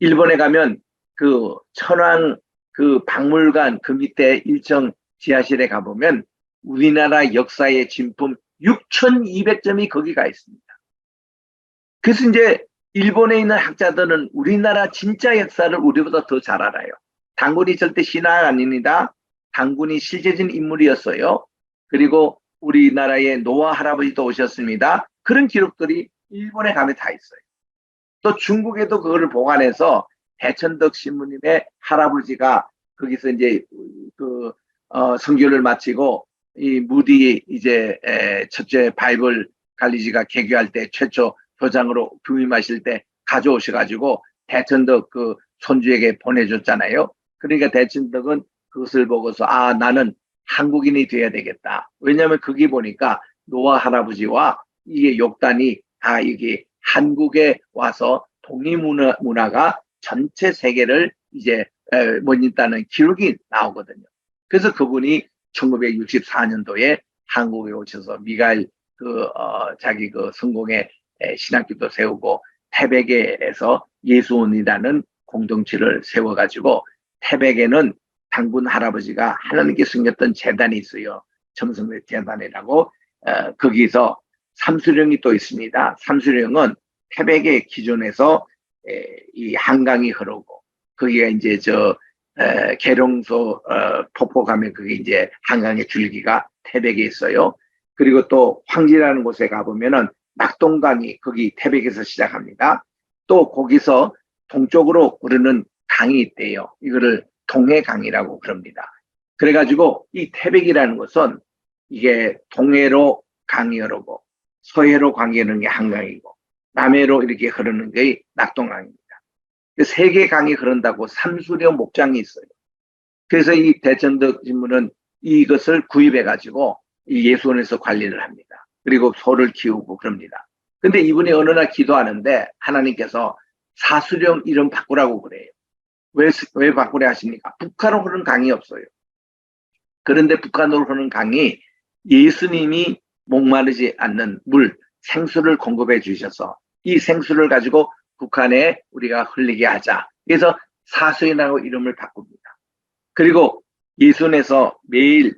일본에 가면 그 천황 그 박물관 그 밑에 일정 지하실에 가보면 우리나라 역사의 진품 6,200점이 거기 가 있습니다. 그래서 이제 일본에 있는 학자들은 우리나라 진짜 역사를 우리보다 더 잘 알아요. 단군이 절대 신화 아닙니다. 단군이 실제적인 인물이었어요. 그리고 우리나라의 노아 할아버지도 오셨습니다. 그런 기록들이 일본에 가면 다 있어요. 또 중국에도 그거를 보관해서 대천덕 신부님의 할아버지가 거기서 이제 선교를 마치고 이 무디 이제 첫째 바이블 갈리지가 개교할 때 최초 교장으로 부임하실 때 가져오셔가지고 대천덕 그 손주에게 보내줬잖아요. 그러니까 대천덕은 그것을 보고서 아 나는 한국인이 돼야 되겠다. 왜냐하면 거기 보니까 노아 할아버지와 이게 욕단이 다 이게 한국에 와서 독립문화가 전체 세계를 이제 monita는 기록이 나오거든요. 그래서 그분이 1964년도에 한국에 오셔서 미가엘 자기 그 성공의 신학교도 세우고 태백에서 예수원이라는 공동체를 세워가지고 태백에는 당군 할아버지가 하나님께 숨겼던 재단이 있어요. 점성대 재단이라고 거기서 삼수령이 또 있습니다. 삼수령은 태백의 기존에서 이 한강이 흐르고 거기가 이제 계룡소 폭포 가면 그게 이제 한강의 줄기가 태백에 있어요. 그리고 또 황지라는 곳에 가보면은 낙동강이 거기 태백에서 시작합니다. 또 거기서 동쪽으로 흐르는 강이 있대요. 이거를 동해강이라고 그럽니다. 그래가지고 이 태백이라는 것은 이게 동해로 강이 흐르고 서해로 강이 흐르는 게 한강이고 남해로 이렇게 흐르는 게 낙동강입니다. 세 개 강이 흐른다고 삼수령 목장이 있어요. 그래서 이 대천덕 신부는 이것을 구입해가지고 이 예수원에서 관리를 합니다. 그리고 소를 키우고 그럽니다. 근데 이분이 어느 날 기도하는데 하나님께서 사수령 이름 바꾸라고 그래요. 왜 바꾸려 하십니까? 북한으로 흐르는 강이 없어요. 그런데 북한으로 흐르는 강이 예수님이 목마르지 않는 물, 생수를 공급해 주셔서 이 생수를 가지고 북한에 우리가 흘리게 하자. 그래서 사수인하고 이름을 바꿉니다. 그리고 예순에서 매일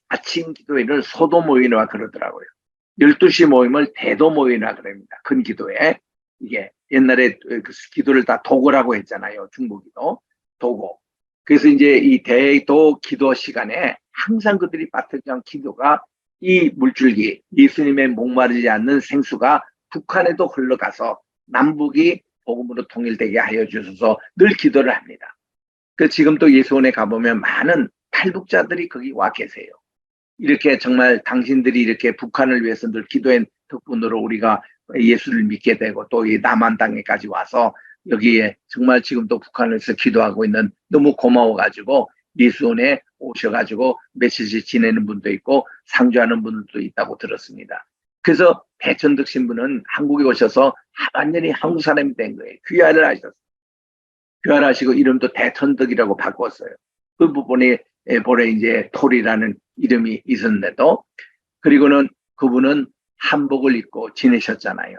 아침 기도회를 소도 모임이라 그러더라고요. 12시 모임을 대도 모임이라 그럽니다. 큰 기도회. 이게 옛날에 그 기도를 다 도고라고 했잖아요. 중국이도. 도고. 그래서 이제 이 대도 기도 시간에 항상 그들이 빠뜨리지 않은 기도가 이 물줄기, 예수님의 목마르지 않는 생수가 북한에도 흘러가서 남북이 복음으로 통일되게 하여 주셔서 늘 기도를 합니다. 그 지금 또 예수원에 가보면 많은 탈북자들이 거기 와 계세요. 이렇게 정말 당신들이 이렇게 북한을 위해서 늘 기도한 덕분으로 우리가 예수를 믿게 되고 또 이 남한 땅에까지 와서 여기에 정말 지금도 북한에서 기도하고 있는 너무 고마워가지고 예수원에 오셔가지고 며칠씩 지내는 분도 있고 상주하는 분들도 있다고 들었습니다. 그래서 배천득 신부는 한국에 오셔서 완전히 한국 사람이 된 거예요. 귀화를 하셨어요. 귀화를 하시고 이름도 대천득이라고 바꿨어요. 그 부분이 볼에 이제 톨이라는 이름이 있었는데도 그리고는 그분은 한복을 입고 지내셨잖아요.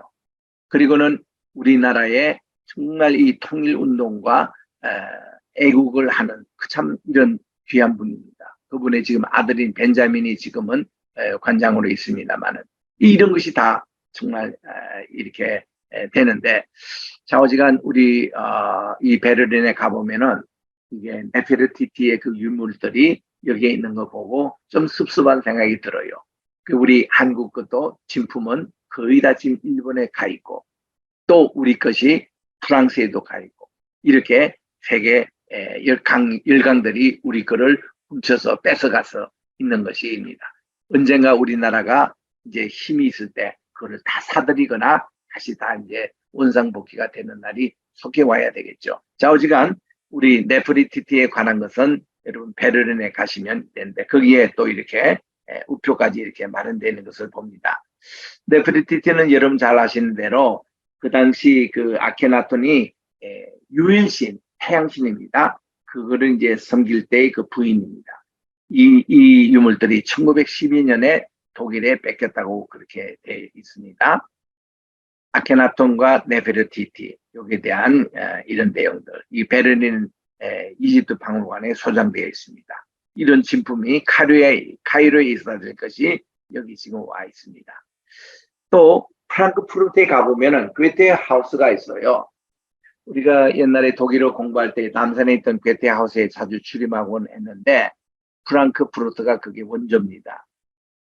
그리고는 우리나라의 정말 이 통일운동과 애국을 하는 참 이런 귀한 분입니다. 그분의 지금 아들인 벤자민이 지금은 관장으로 있습니다만은 이런 것이 다 정말 이렇게 되는데 좌우지간 우리 이 베를린에 가보면은 이게 네페르티티의 그 유물들이 여기에 있는 거 보고 좀 씁쓸한 생각이 들어요. 그 우리 한국 것도 진품은 거의 다 지금 일본에 가 있고 또 우리 것이 프랑스에도 가 있고 이렇게 세계 열강들이 우리 거를 훔쳐서 뺏어가서 있는 것입니다. 언젠가 우리나라가 이제 힘이 있을 때 그거를 다 사들이거나 다시 다 이제 원상복귀가 되는 날이 속해 와야 되겠죠. 좌우지간 우리 네프리티티에 관한 것은 여러분 베를린에 가시면 되는데 거기에 또 이렇게 우표까지 이렇게 마련되어 있는 것을 봅니다. 네프리티티는 여러분 잘 아시는 대로 그 당시 그 아케나톤이 유일신, 태양신입니다. 그거를 이제 섬길 때의 그 부인입니다. 이 유물들이 1912년에 독일에 뺏겼다고 그렇게 되어 있습니다. 아케나톤과 네페르티티 여기에 대한 이런 내용들 이 베를린 이집트 박물관에 소장되어 있습니다. 이런 진품이 카이로에 있어야 될 것이 여기 지금 와 있습니다. 또 프랑크푸르트에 가보면은 괴테 하우스가 있어요. 우리가 옛날에 독일어 공부할 때 남산에 있던 괴테 하우스에 자주 출입하곤 했는데 프랑크푸르트가 그게 원조입니다.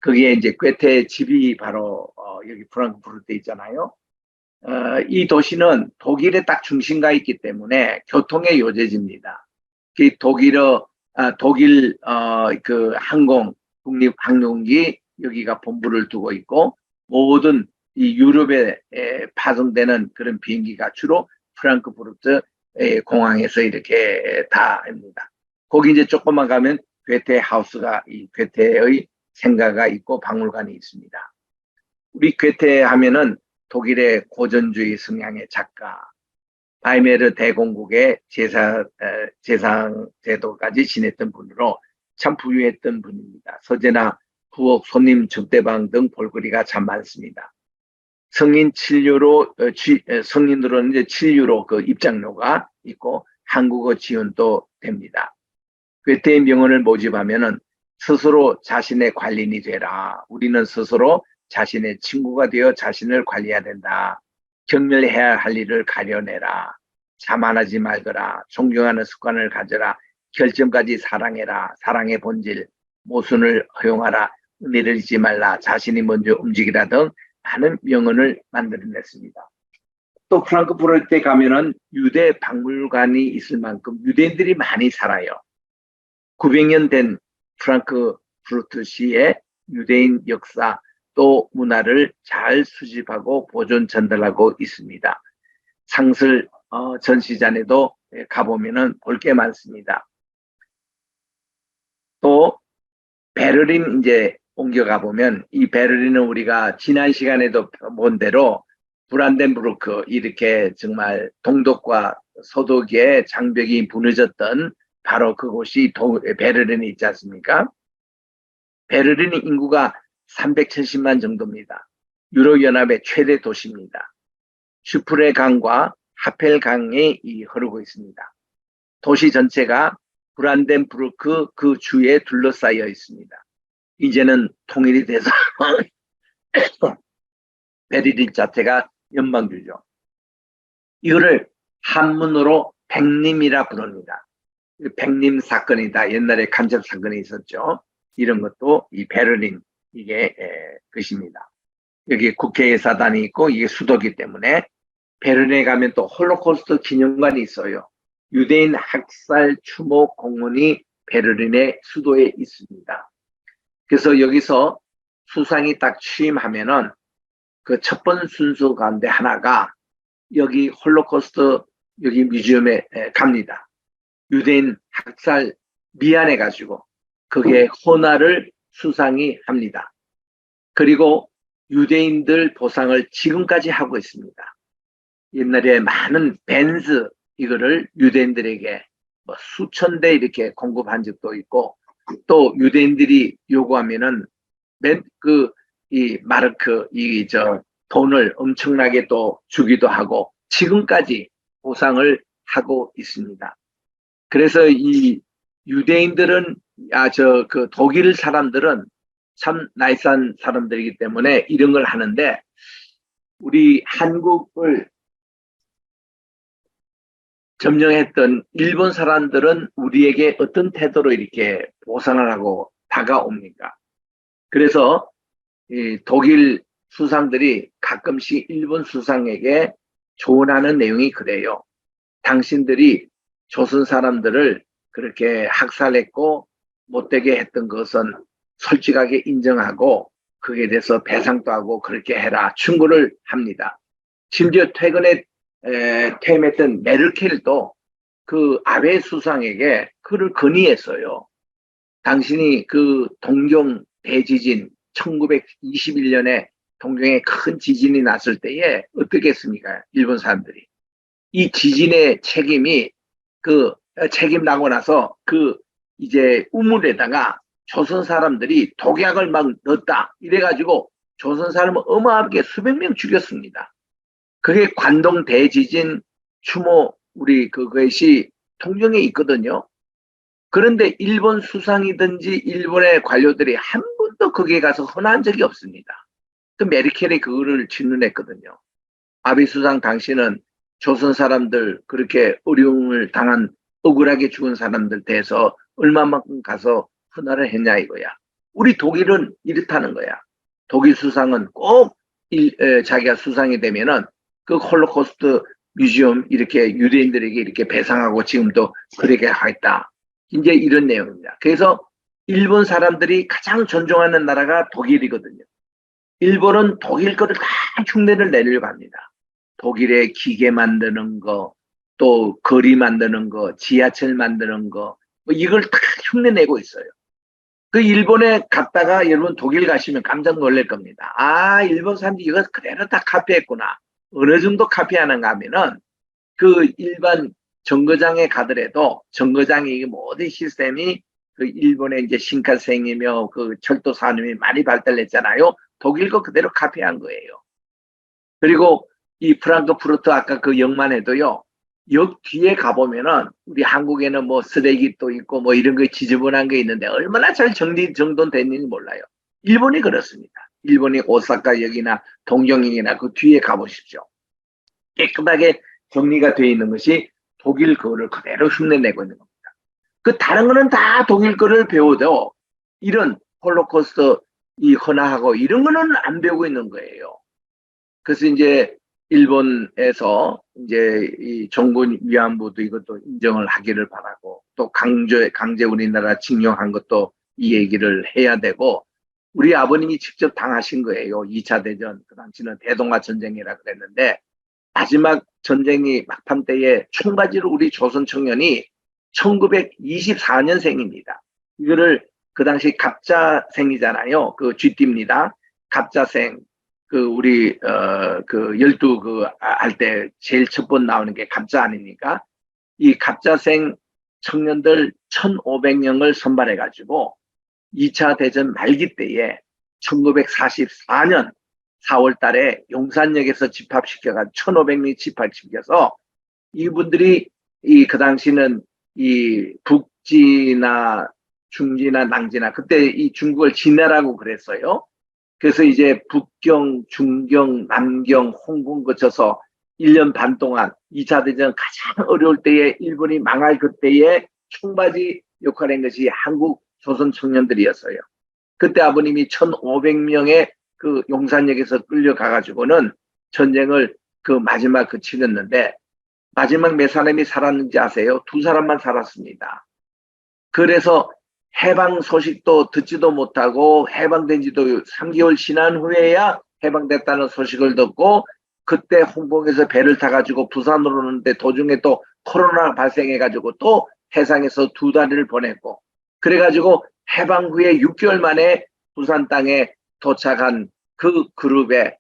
거기에 이제 괴테의 집이 바로 여기 프랑크푸르트에 있잖아요. 이 도시는 독일의 딱 중심가에 있기 때문에 교통의 요새지입니다. 그 독일 그 항공 국립항공기 여기가 본부를 두고 있고 모든 이 유럽에 파송되는 그런 비행기가 주로 프랑크푸르트 공항에서 이렇게 다 합니다. 거기 이제 조금만 가면 괴테 하우스가 이 괴테의 생가가 있고 박물관이 있습니다. 우리 괴테 하면은 독일의 고전주의 성향의 작가, 바이메르 대공국의 재상 제도까지 지냈던 분으로 참 부유했던 분입니다. 서재나 부엌, 손님 접대방 등 볼거리가 참 많습니다. 성인으로는 이제 7유로 그 입장료가 있고 한국어 지원도 됩니다. 괴테의 명언을 모집하면은 스스로 자신의 관리인이 되라. 우리는 스스로 자신의 친구가 되어 자신을 관리해야 된다. 경멸해야 할 일을 가려내라. 자만하지 말거라. 존경하는 습관을 가져라. 결점까지 사랑해라. 사랑의 본질, 모순을 허용하라. 은혜를 잊지 말라. 자신이 먼저 움직이라 등 많은 명언을 만들어냈습니다. 또 프랑크푸르트에 가면은 유대 박물관이 있을 만큼 유대인들이 많이 살아요. 900년 된 프랑크푸르트시의 유대인 역사 또 문화를 잘 수집하고 보존 전달하고 있습니다. 상슬 전시장에도 가보면은 볼 게 많습니다. 또 베를린 이제 옮겨가 보면 이 베를린은 우리가 지난 시간에도 본 대로 브란덴부르크 이렇게 정말 동독과 서독의 장벽이 무너졌던 바로 그곳이 베를린이 있지 않습니까? 베를린의 인구가 370만 정도입니다. 유럽연합의 최대 도시입니다. 슈프레 강과 하펠 강이 흐르고 있습니다. 도시 전체가 브란덴부르크 그 주에 둘러싸여 있습니다. 이제는 통일이 돼서 베를린 자체가 연방주죠. 이거를 한문으로 백림이라 부릅니다. 백림 사건이다. 옛날에 간첩 사건이 있었죠. 이런 것도 이 베를린 이게 것입니다. 여기 국회 사단이 있고 이게 수도기 때문에 베를린에 가면 또 홀로코스트 기념관이 있어요. 유대인 학살 추모 공원이 베를린의 수도에 있습니다. 그래서 여기서 수상이 딱 취임하면은 그 첫 번째 순서 가운데 하나가 여기 홀로코스트 여기 뮤지엄에 갑니다. 유대인 학살 미안해 가지고 그게 헌화를 수상이 합니다. 그리고 유대인들 보상을 지금까지 하고 있습니다. 옛날에 많은 벤즈 이거를 유대인들에게 뭐 수천 대 이렇게 공급한 적도 있고 또 유대인들이 요구하면은 이 마르크 돈을 엄청나게 또 주기도 하고 지금까지 보상을 하고 있습니다. 그래서 이 유대인들은 그 독일 사람들은 참 나이스한 사람들이기 때문에 이런 걸 하는데 우리 한국을 점령했던 일본 사람들은 우리에게 어떤 태도로 이렇게 보상을 하고 다가옵니까? 그래서 이 독일 수상들이 가끔씩 일본 수상에게 조언하는 내용이 그래요. 당신들이 조선 사람들을 그렇게 학살했고 못되게 했던 것은 솔직하게 인정하고 그에 대해서 배상도 하고 그렇게 해라 충고를 합니다. 심지어 퇴근에 퇴임했던 메르켈도 그 아베 수상에게 그를 건의했어요. 당신이 그 동경 대지진 1921년에 동경에 큰 지진이 났을 때에 어떻게 했습니까? 일본 사람들이. 이 지진의 책임이 책임 나고 나서 이제 우물에다가 조선 사람들이 독약을 막 넣었다. 이래가지고 조선 사람을 어마하게 수백 명 죽였습니다. 그게 관동 대지진 추모 그것이 통경에 있거든요. 그런데 일본 수상이든지 일본의 관료들이 한 번도 거기에 가서 헌화한 적이 없습니다. 그 메르켈이 그거를 진언했거든요. 아베 수상 당신은 조선 사람들 그렇게 어려움을 당한 억울하게 죽은 사람들 대해서 얼마만큼 가서 헌화를 했냐 이거야. 우리 독일은 이렇다는 거야. 독일 수상은 꼭 자기가 수상이 되면은 그 홀로코스트 뮤지엄 이렇게 유대인들에게 이렇게 배상하고 지금도 그렇게 하겠다. 이제 이런 내용입니다. 그래서 일본 사람들이 가장 존중하는 나라가 독일이거든요. 일본은 독일 거를 다 흉내를 내려고 합니다. 독일의 기계 만드는 거, 또 거리 만드는 거, 지하철 만드는 거, 뭐 이걸 다 흉내 내고 있어요. 그 일본에 갔다가 여러분 독일 가시면 깜짝 놀랄 겁니다. 일본 사람들이 이거 그대로 다 카피했구나. 어느 정도 카피하는가 하면은 그 일반 정거장에 가더라도 정거장이 모든 시스템이 그 일본의 이제 신칸센이며 그 철도 산업이 많이 발달했잖아요. 독일 거 그대로 카피한 거예요. 그리고 이 프랑크푸르트 아까 그 역만 해도요. 역 뒤에 가보면은 우리 한국에는 뭐 쓰레기도 있고 뭐 이런 거 지저분한 게 있는데 얼마나 잘 정돈됐는지 몰라요. 일본이 그렇습니다. 일본이 오사카 역이나 동경역이나 그 뒤에 가보십시오. 깨끗하게 정리가 되어 있는 것이 독일 거를 그대로 흉내내고 있는 겁니다. 그 다른 거는 다 독일 거를 배워도 이런 홀로코스트 이 헌화하고 이런 거는 안 배우고 있는 거예요. 그래서 이제 일본에서 이제 이 정군 위안부도 이것도 인정을 하기를 바라고 또 강제 우리나라 징용한 것도 이 얘기를 해야 되고 우리 아버님이 직접 당하신 거예요. 2차 대전 그 당시는 대동아 전쟁이라 그랬는데 마지막 전쟁이 막판 때에 총가지로 우리 조선 청년이 1924년생입니다. 이거를 그 당시 갑자생이잖아요. 그 쥐띠입니다. 갑자생. 우리, 12 할 때 제일 첫 번 나오는 게 갑자 아닙니까? 이 갑자생 청년들 1,500명을 선발해가지고 2차 대전 말기 때에 1944년 4월 달에 용산역에서 집합시켜가 1,500명이 집합시켜서 이분들이 그 당시는 이 북지나 중지나 낭지나 그때 이 중국을 진해라고 그랬어요. 그래서 이제 북경, 중경, 남경, 홍콩 거쳐서 1년 반 동안 2차 대전 가장 어려울 때에 일본이 망할 그때에 총바지 역할을 한 것이 한국 조선 청년들이었어요. 그때 아버님이 1,500명의 그 용산역에서 끌려가가지고는 전쟁을 그 마지막 치렀는데 마지막 몇 사람이 살았는지 아세요? 2사람만 살았습니다. 그래서 해방 소식도 듣지도 못하고 해방된 지도 3개월 지난 후에야 해방됐다는 소식을 듣고 그때 홍콩에서 배를 타가지고 부산으로 오는데 도중에 또 코로나 발생해가지고 또 해상에서 2달을 보냈고 그래가지고 해방 후에 6개월 만에 부산 땅에 도착한 그 그룹에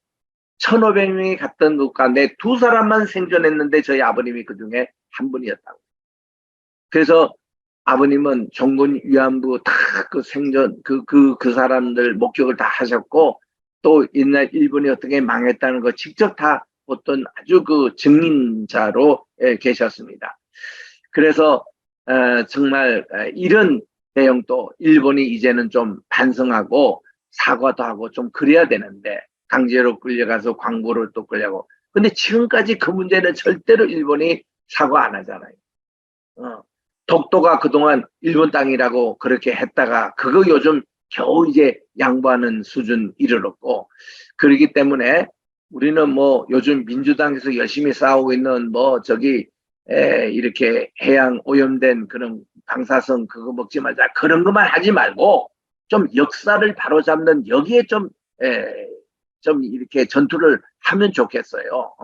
1,500명이 갔던 것 가운데 2사람만 생존했는데 저희 아버님이 그 중에 한 분이었다고. 그래서 아버님은 종군 위안부 다 그 생존 그 사람들 목격을 다 하셨고 또 옛날 일본이 어떻게 망했다는 거 직접 다 어떤 아주 그 증인자로 계셨습니다. 그래서 정말 이런 내용도 일본이 이제는 좀 반성하고 사과도 하고 좀 그래야 되는데 강제로 끌려가서 광고를 또 끌려고. 근데 지금까지 그 문제는 절대로 일본이 사과 안 하잖아요. 독도가 그동안 일본 땅이라고 그렇게 했다가 그거 요즘 겨우 이제 양보하는 수준 이르렀고 그러기 때문에 우리는 뭐 요즘 민주당에서 열심히 싸우고 있는 뭐 저기 이렇게 해양 오염된 그런 방사성 그거 먹지 말자 그런 것만 하지 말고 좀 역사를 바로잡는 여기에 좀 이렇게 전투를 하면 좋겠어요.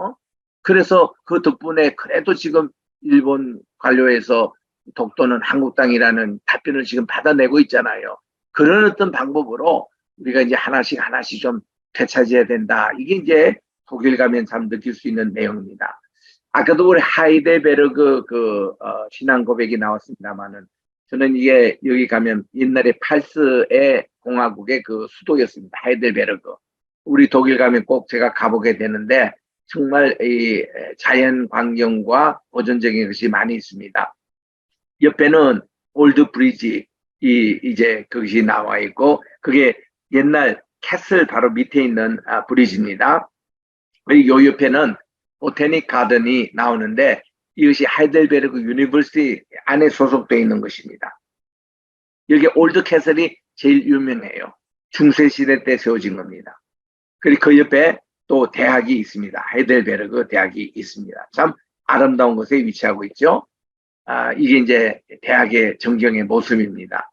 그래서 그 덕분에 그래도 지금 일본 관료에서 독도는 한국 땅이라는 답변을 지금 받아내고 있잖아요. 그런 어떤 방법으로 우리가 이제 하나씩 하나씩 좀 되찾아야 된다. 이게 이제 독일 가면 참 느낄 수 있는 내용입니다. 아까도 우리 하이델베르그 신앙 고백이 나왔습니다만은 저는 이게 여기 가면 옛날에 팔스의 공화국의 그 수도였습니다. 하이델베르그. 우리 독일 가면 꼭 제가 가보게 되는데 정말 이 자연 광경과 보존적인 것이 많이 있습니다. 옆에는 올드 브리지 이제 그것이 나와 있고 그게 옛날 캐슬 바로 밑에 있는 브리지입니다. 요 옆에는 보테닉 가든이 나오는데 이것이 하이델베르그 유니버시티 안에 소속되어 있는 것입니다. 여기 올드 캐슬이 제일 유명해요. 중세 시대 때 세워진 겁니다. 그리고 그 옆에 또 대학이 있습니다. 하이델베르그 대학이 있습니다. 참 아름다운 곳에 위치하고 있죠. 이게 이제 대학의 전경의 모습입니다.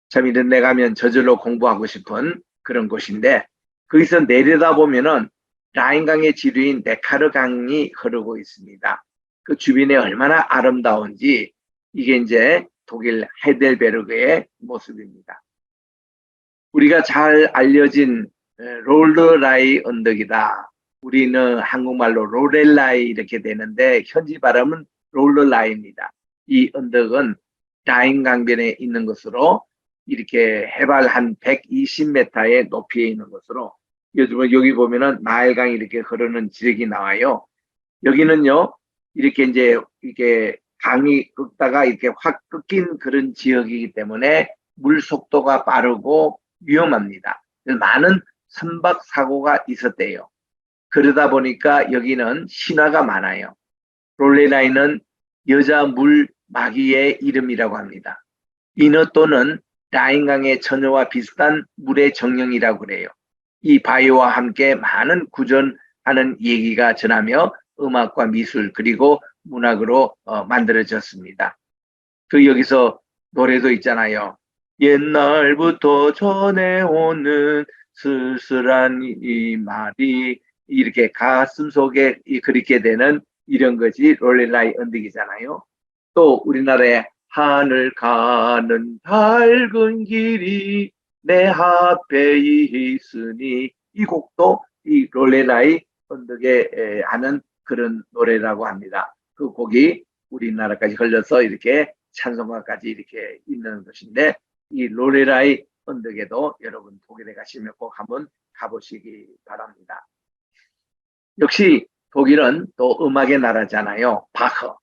참 이런 데 가면 저절로 공부하고 싶은 그런 곳인데 거기서 내려다 보면은 라인강의 지류인 네카르 강이 흐르고 있습니다. 그 주변에 얼마나 아름다운지 이게 이제 독일 하이델베르그의 모습입니다. 우리가 잘 알려진 롤러라이 언덕이다. 우리는 한국말로 로렐라이 이렇게 되는데 현지 발음은 롤러라이입니다. 이 언덕은 라인 강변에 있는 것으로 이렇게 해발 한 120m의 높이에 있는 것으로 요즘 여기 보면은 나일강이 이렇게 흐르는 지역이 나와요. 여기는요 이렇게 이제 이게 강이 끓다가 이렇게 확 끓긴 그런 지역이기 때문에 물 속도가 빠르고 위험합니다. 많은 선박 사고가 있었대요. 그러다 보니까 여기는 신화가 많아요. 롤레라이는 여자 물 마귀의 이름이라고 합니다. 이너 또는 라인강의 처녀와 비슷한 물의 정령이라고 그래요. 이 바위와 함께 많은 구전하는 얘기가 전하며 음악과 미술 그리고 문학으로 만들어졌습니다. 그 여기서 노래도 있잖아요. 옛날부터 전해오는 쓸쓸한 이 말이 이렇게 가슴 속에 그렇게 되는 이런 것이 롤레라이 언덕이잖아요. 또 우리나라의 하늘 가는 밝은 길이 내 앞에 있으니 이 곡도 이 롤레라이 언덕에 하는 그런 노래라고 합니다. 그 곡이 우리나라까지 흘러서 이렇게 찬송가까지 이렇게 있는 것인데 이 롤레라이 언덕에도 여러분 독일에 가시면 꼭 한번 가보시기 바랍니다. 역시 독일은 또 음악의 나라잖아요. 바흐.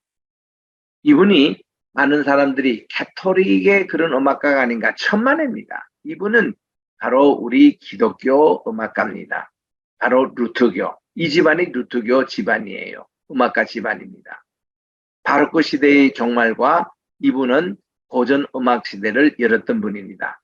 이분이 많은 사람들이 캐토릭의 그런 음악가가 아닌가 천만입니다. 이분은 바로 우리 기독교 음악가입니다. 바로 루트교. 이 집안이 루트교 집안이에요. 음악가 집안입니다. 바로크 시대의 종말과 이분은 고전 음악 시대를 열었던 분입니다.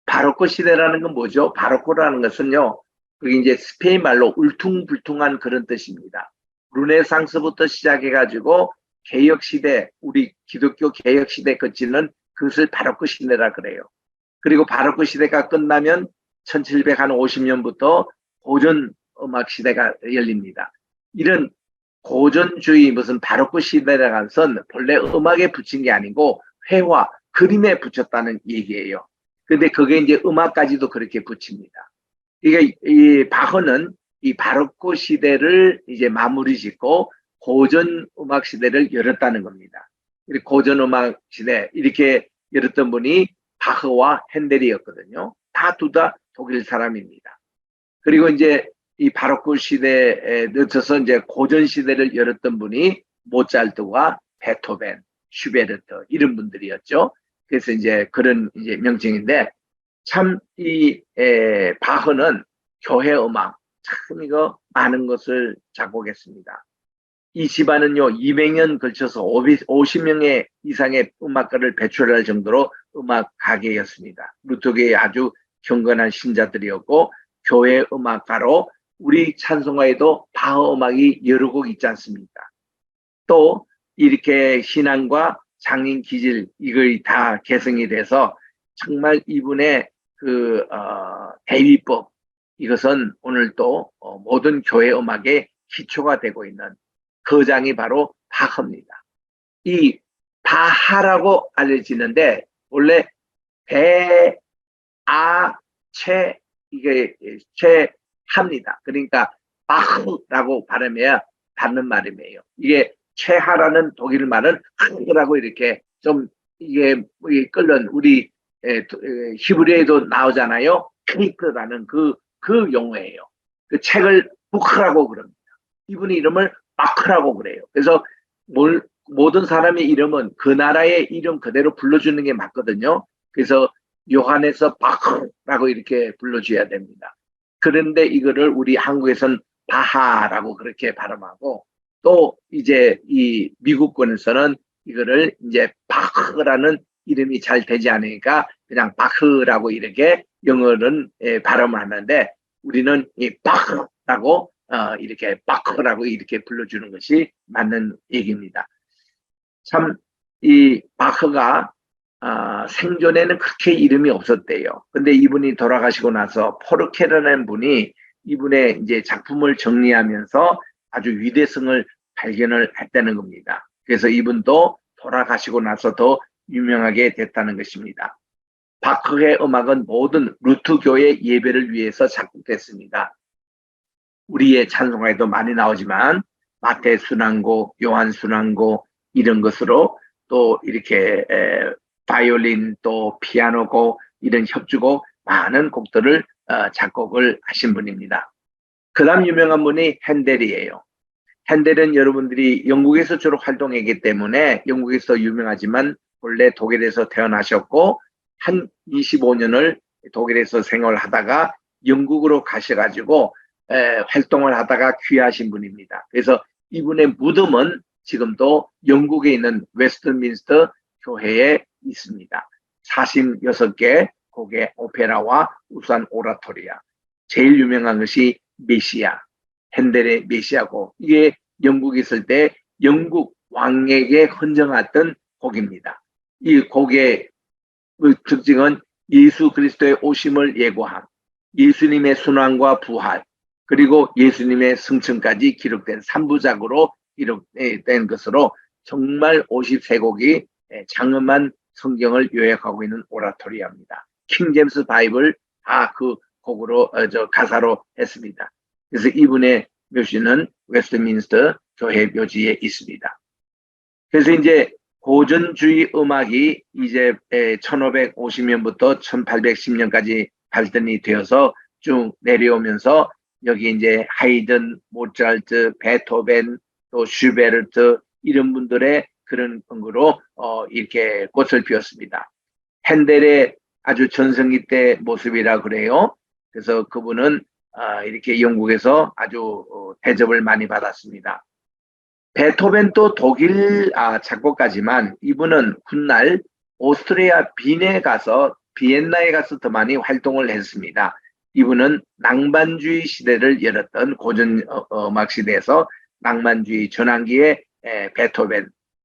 바로크 시대라는 건 뭐죠? 바로크라는 것은요, 그게 이제 스페인 말로 울퉁불퉁한 그런 뜻입니다. 르네상스부터 시작해가지고 개혁 시대, 우리 기독교 개혁 시대 거치는 그것을 바로크 시대라 그래요. 그리고 바로크 시대가 끝나면 1750년부터 고전 음악 시대가 열립니다. 이런 고전주의 무슨 바로크 시대라는 것은 본래 음악에 붙인 게 아니고 회화, 그림에 붙였다는 얘기예요. 근데 그게 이제 음악까지도 그렇게 붙입니다. 이게 이 바흐는 이 바로크 시대를 이제 마무리 짓고 고전 음악 시대를 열었다는 겁니다. 고전 음악 시대 이렇게 열었던 분이 바흐와 핸델이었거든요. 다 둘 다 독일 사람입니다. 그리고 이제 이 바로크 시대에 늦춰서 이제 고전 시대를 열었던 분이 모차르트와 베토벤, 슈베르트 이런 분들이었죠. 그래서 이제 그런 이제 명칭인데 참 이 바흐는 교회 음악 참 이거 많은 것을 작곡했습니다. 이 집안은요 200년 걸쳐서 50명의 이상의 음악가를 배출할 정도로 음악 가게였습니다. 루터계의 아주 경건한 신자들이었고 교회 음악가로 우리 찬송가에도 바흐 음악이 여러 곡 있지 않습니까? 또 이렇게 신앙과 장인 기질 이걸 다 개성이 돼서 정말 이분의 그 대위법 이것은 오늘 또 모든 교회 음악의 기초가 되고 있는 거장이 바로 바흐입니다. 이 바하라고 알려지는데 원래 배, 아, 채 이게 최합니다. 그러니까 바흐라고 발음해야 닿는 말이에요. 이게 최하라는 독일 말은 하라고 이렇게 좀 이게 끓는 우리 히브리어에도 나오잖아요. 크리크라는 그 용어예요. 그 책을 부크라고 그럽니다. 이분의 이름을 바크라고 그래요. 그래서 모든 사람의 이름은 그 나라의 이름 그대로 불러주는 게 맞거든요. 그래서 요한에서 바크라고 이렇게 불러줘야 됩니다. 그런데 이거를 우리 한국에서는 바하라고 그렇게 발음하고 또 이제 이 미국권에서는 이거를 이제 바크라는 이름이 잘 되지 않으니까 그냥 바크라고 이렇게 영어는 발음을 하는데 우리는 이 바크라고 이렇게 바크라고 이렇게 불러주는 것이 맞는 얘기입니다. 참 이 바크가 생전에는 그렇게 이름이 없었대요. 근데 이분이 돌아가시고 나서 포르케르라는 분이 이분의 이제 작품을 정리하면서 아주 위대성을 발견을 했다는 겁니다. 그래서 이분도 돌아가시고 나서 더 유명하게 됐다는 것입니다. 바크의 음악은 모든 루트교의 예배를 위해서 작곡됐습니다. 우리의 찬송가에도 많이 나오지만 마태 순환곡, 요한 순환곡 이런 것으로 또 이렇게 바이올린 또 피아노곡 이런 협주곡 많은 곡들을 작곡을 하신 분입니다. 그 다음 유명한 분이 핸델이에요. 핸델은 여러분들이 영국에서 주로 활동했기 때문에 영국에서 유명하지만 원래 독일에서 태어나셨고 한 25년을 독일에서 생활하다가 영국으로 가셔가지고 활동을 하다가 귀하신 분입니다. 그래서 이분의 무덤은 지금도 영국에 있는 웨스트민스터 교회에 있습니다. 46개 곡의 오페라와 우수한 오라토리아. 제일 유명한 것이 메시아, 핸델의 메시아곡. 이게 영국에 있을 때 영국 왕에게 헌정했던 곡입니다. 이 곡의 특징은 예수 그리스도의 오심을 예고함, 예수님의 순환과 부활, 그리고 예수님의 승천까지 기록된 3부작으로 기록된 것으로 정말 53곡이 장엄한 성경을 요약하고 있는 오라토리아입니다. 킹제임스 바이블 다 그 곡으로 가사로 했습니다. 그래서 이분의 묘지는 웨스트민스터 교회 묘지에 있습니다. 그래서 이제 고전주의 음악이 이제 1550년부터 1810년까지 발전이 되어서 쭉 내려오면서 여기 이제 하이든, 모차르트, 베토벤, 또 슈베르트 이런 분들의 그런 근거로 이렇게 꽃을 피웠습니다. 핸델의 아주 전성기 때 모습이라 그래요. 그래서 그분은 이렇게 영국에서 아주 대접을 많이 받았습니다. 베토벤도 독일 작곡가지만 이분은 훗날 오스트리아 비엔나에 가서 더 많이 활동을 했습니다. 이분은 낭만주의 시대를 열었던 고전 음악 시대에서 낭만주의 전환기의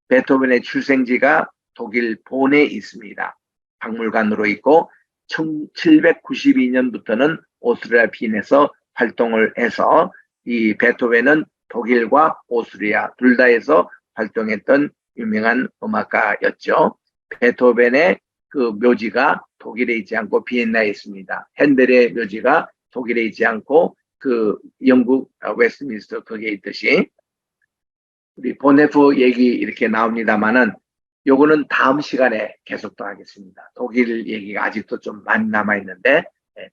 베토벤의 출생지가 독일 본에 있습니다. 박물관으로 있고 1792년부터는 오스트리아 빈에서 활동을 해서 이 베토벤은 독일과 오스트리아 둘 다에서 활동했던 유명한 음악가였죠. 베토벤의 그 묘지가 독일에 있지 않고 비엔나에 있습니다. 핸델의 묘지가 독일에 있지 않고 그 영국 웨스트민스터 거기에 있듯이 우리 보네프 얘기 이렇게 나옵니다만은 요거는 다음 시간에 계속 또 하겠습니다. 독일 얘기가 아직도 좀 많이 남아 있는데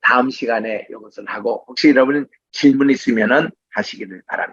다음 시간에 이것을 하고 혹시 여러분 질문 있으면은 하시기를 바랍니다.